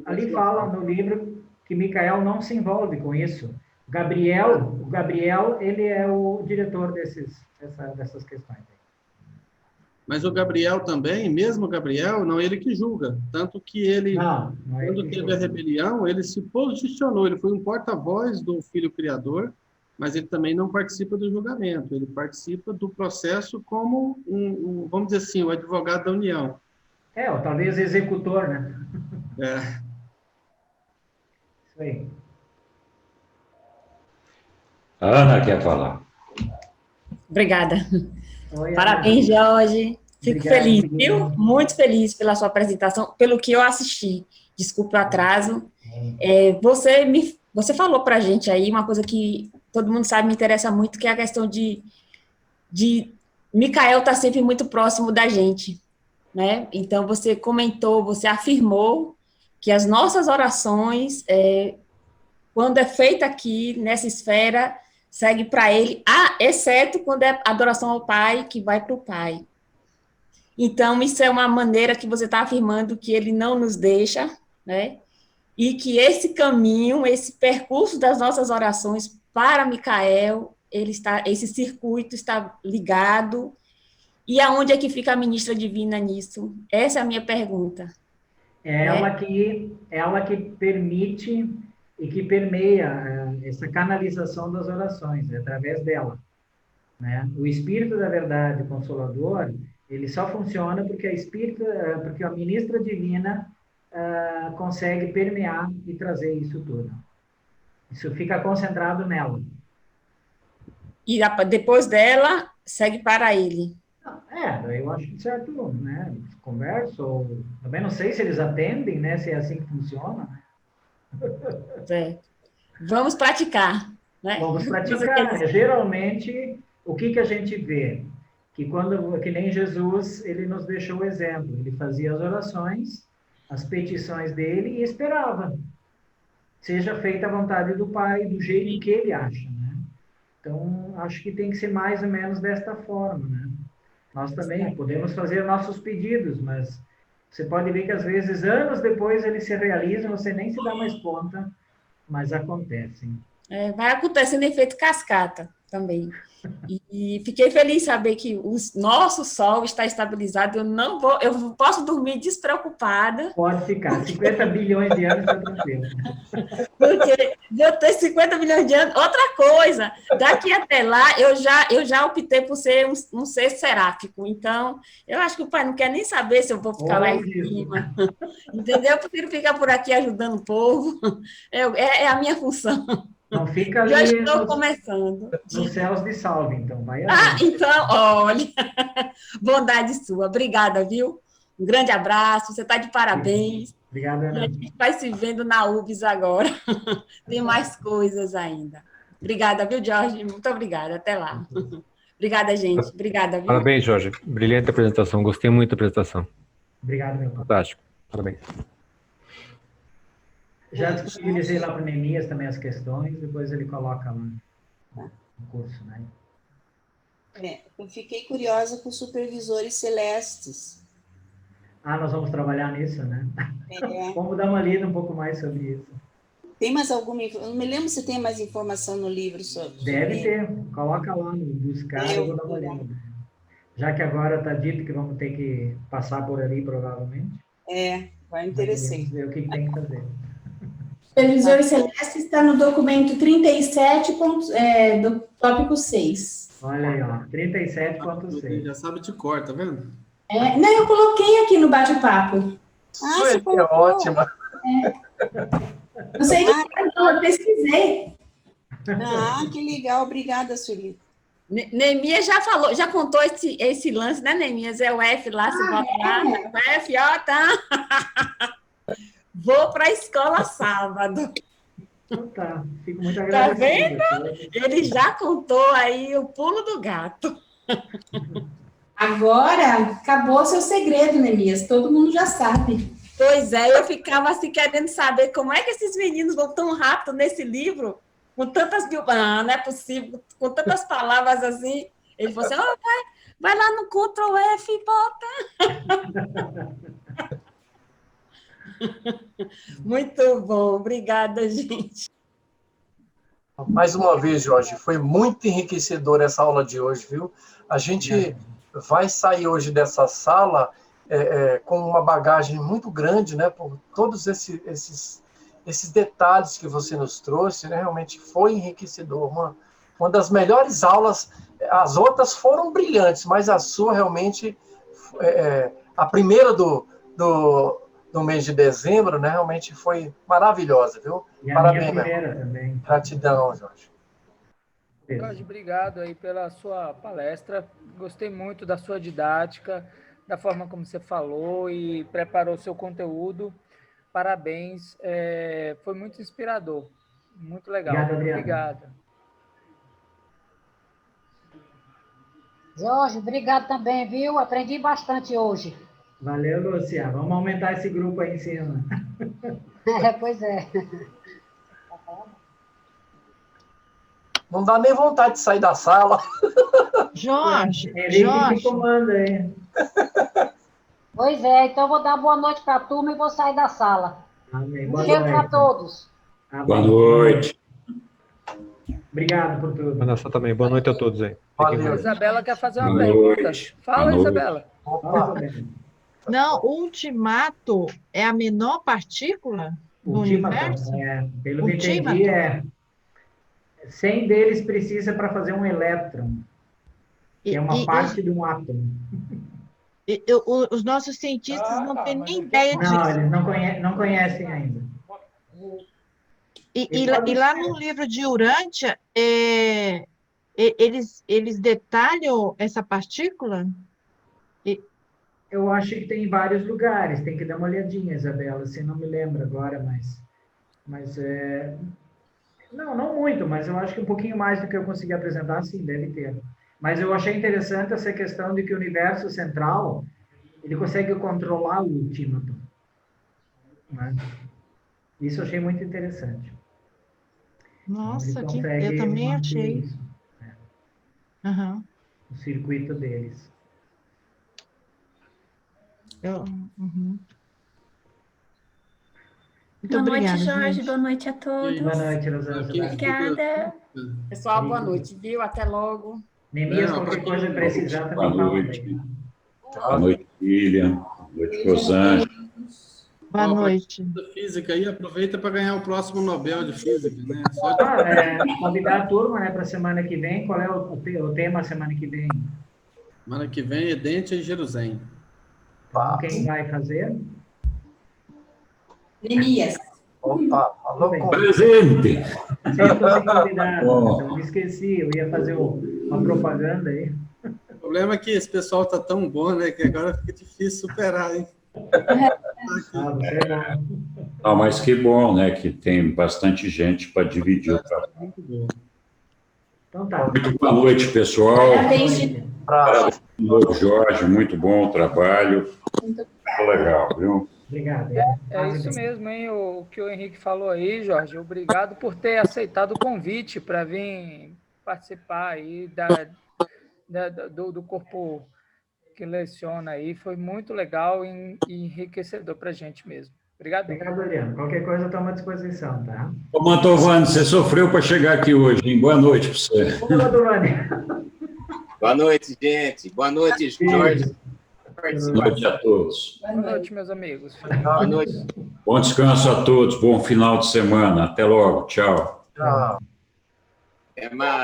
Ali fala no livro que Micael não se envolve com isso. O Gabriel, ele é o diretor dessas questões. Mas o Gabriel também, mesmo o Gabriel, não é ele que julga. Tanto que ele, quando teve a rebelião, ele se posicionou, ele foi um porta-voz do Filho Criador, mas ele também não participa do julgamento, ele participa do processo como vamos dizer assim, o advogado da União. Ou talvez executor, né? Isso aí. A Ana quer falar. Obrigada. Oi, parabéns, Ana. Jorge. Fico feliz, viu? Muito feliz pela sua apresentação, pelo que eu assisti. Desculpe o atraso. Você falou para a gente aí uma coisa que todo mundo sabe, me interessa muito, que é a questão de Micael estar sempre muito próximo da gente, né? Então, você comentou, você afirmou que as nossas orações, quando é feita aqui, nessa esfera, segue para ele, exceto quando é adoração ao Pai, que vai para o Pai. Então, isso é uma maneira que você está afirmando que ele não nos deixa, né? E que esse caminho, esse percurso das nossas orações para Micael, esse circuito está ligado. E aonde é que fica a ministra divina nisso? Essa é a minha pergunta. É ela que permite e que permeia essa canalização das orações, é através dela, né? O Espírito da Verdade Consolador, ele só funciona porque a ministra divina consegue permear e trazer isso tudo. Isso fica concentrado nela. E depois dela, segue para ele. Eu acho certo, né? Converso, também não sei se eles atendem, né? Se é assim que funciona. Certo. Vamos praticar, né? Vamos praticar. Geralmente, o que a gente vê? Que nem Jesus, ele nos deixou o exemplo. Ele fazia as orações, as petições dele e esperava. Seja feita a vontade do Pai, do jeito que ele acha, né? Então, acho que tem que ser mais ou menos desta forma, né? Nós também podemos fazer nossos pedidos, mas você pode ver que, às vezes, anos depois, eles se realizam, você nem se dá mais conta, mas acontecem. Vai acontecendo efeito cascata também. E fiquei feliz de saber que o nosso Sol está estabilizado. Eu posso dormir despreocupada. Pode ficar, 50 bilhões de anos está tranquilo. Porque eu tenho 50 milhões de anos. Outra coisa, daqui até lá, eu já optei por ser um ser seráfico. Então, eu acho que o Pai não quer nem saber se eu vou ficar lá em cima. Entendeu? Eu prefiro ficar por aqui ajudando o povo. É a minha função. Não fica ali. Já estou começando. Nos céus de salve, então. Vai então, olha. Bondade sua. Obrigada, viu? Um grande abraço. Você está de parabéns. Obrigada, Ana. A gente vai se vendo na UBS agora. Tem mais coisas ainda. Obrigada, viu, Jorge? Muito obrigada. Até lá. Obrigada, gente. Obrigada, viu? Parabéns, Jorge. Brilhante apresentação. Gostei muito da apresentação. Obrigado, meu pai. Fantástico. Parabéns. Já disponibilizei lá para o Neemias também as questões, depois ele coloca lá no curso, né? Eu fiquei curiosa com os supervisores celestes. Nós vamos trabalhar nisso, né? Vamos dar uma lida um pouco mais sobre isso. Tem mais alguma informação? Não me lembro se tem mais informação no livro sobre. Deve ter. Coloca lá no buscar, eu vou dar uma lida. Já que agora está dito que vamos ter que passar por ali, provavelmente. Vai me interessar. Vamos ver o que tem que fazer. Supervisor Celeste está no documento 37, do tópico 6. Olha aí, ó, 37.6. Já sabe de cor, tá vendo? Não, eu coloquei aqui no bate-papo. Você é ótima. Não sei de cor, eu pesquisei. Que legal. Obrigada, Sueli. Neemias já falou, já contou esse lance, né, Neemias? É o F lá, você bota lá. O F, ó, tá... Vou para a escola sábado. Tá, fico muito agradecido. Tá vendo? Ele já contou aí o pulo do gato. Agora, acabou seu segredo, Neemias. Todo mundo já sabe. Pois é, eu ficava assim querendo saber como é que esses meninos vão tão rápido nesse livro, com tantas... não é possível, com tantas palavras assim. Ele falou assim, vai lá no Ctrl F e bota... Muito bom, obrigada, gente. Mais uma vez, Jorge, foi muito enriquecedora essa aula de hoje, viu? A gente vai sair hoje dessa sala com uma bagagem muito grande, né? Por todos esses detalhes que você nos trouxe, né? Realmente foi enriquecedor. Uma das melhores aulas. As outras foram brilhantes, mas a sua realmente, a primeira do mês de dezembro, né, realmente foi maravilhosa, viu? E a Parabéns, minha primeira também. Gratidão, Jorge. Jorge, obrigado aí pela sua palestra. Gostei muito da sua didática, da forma como você falou e preparou o seu conteúdo. Parabéns, foi muito inspirador, muito legal. Obrigado. Jorge, obrigado também, viu? Aprendi bastante hoje. Valeu, Lúcia. Vamos aumentar esse grupo aí em cima. Pois é. Não dá nem vontade de sair da sala. Jorge, Ele que comanda aí. Pois é, então eu vou dar boa noite para a turma e vou sair da sala. Amém. Um Boa cheiro para noite. todos. Amém. Boa noite. Obrigado por tudo. Vanessa também. Boa noite a todos aí. Fiquem A bem. Isabela quer fazer uma Boa pergunta. noite. Fala, Boa noite. Isabela. Fala, Isabela. Não, o ultimato é a menor partícula do Ultímato, universo? pelo que Ultímato. entendi, 100 deles precisa para fazer um elétron, que é uma parte de um átomo. Os nossos cientistas não têm nem ideia Não, disso. eles não conhecem ainda. E lá no livro de Urântia, eles detalham essa partícula? Eu acho que tem em vários lugares, tem que dar uma olhadinha, Isabela, se não me lembro agora, mas não muito, mas eu acho que um pouquinho mais do que eu consegui apresentar, sim, deve ter. Mas eu achei interessante essa questão de que o universo central, ele consegue controlar o ultímato, né? Isso eu achei muito interessante. Nossa, Então, que ele consegue eu também manter achei. isso, Aham. o circuito deles. Uhum. Muito Boa noite, obrigada, Jorge. gente. Boa noite a todos. Boa noite, Rosângela. Obrigada. Pessoal, boa noite, viu? Até logo. Nemias, qualquer coisa precisar, também Boa fala. noite. Boa noite, Lilian. Boa noite, Rosângela. Boa noite. Da física aí, aproveita para ganhar o próximo Nobel de Física, né? Convidar a turma, né, para a semana que vem. Qual é o tema semana que vem? Semana que vem, Edente e Jerusalém. Então, quem vai fazer? Nemias. Opa, alô, Presente. Vocês estão sem convidado, Bom. então me esqueci, eu ia fazer uma propaganda aí. O problema é que esse pessoal tá tão bom, né? Que agora fica difícil superar, hein? Você é bom. Ah, mas que bom, né? Que tem bastante gente para dividir o trabalho. Muito bom. Então tá. Muito boa noite, pessoal. Parabéns. Jorge, muito bom o trabalho. Muito legal, viu? Obrigado. É isso mesmo, hein? O que o Henrique falou aí, Jorge. Obrigado por ter aceitado o convite para vir participar aí do corpo que leciona aí. Foi muito legal e enriquecedor para a gente mesmo. Obrigado. Obrigado, Adriano. Qualquer coisa, eu tomo à disposição, tá? Ô, Mantovani, você sofreu para chegar aqui hoje, hein? Boa noite para você. Ô, Mantovani. Boa noite, gente. Boa noite, Jorge. Boa noite a todos. Boa noite, meus amigos. Boa noite. Bom descanso a todos. Bom final de semana. Até logo. Tchau. Tchau. Até mais.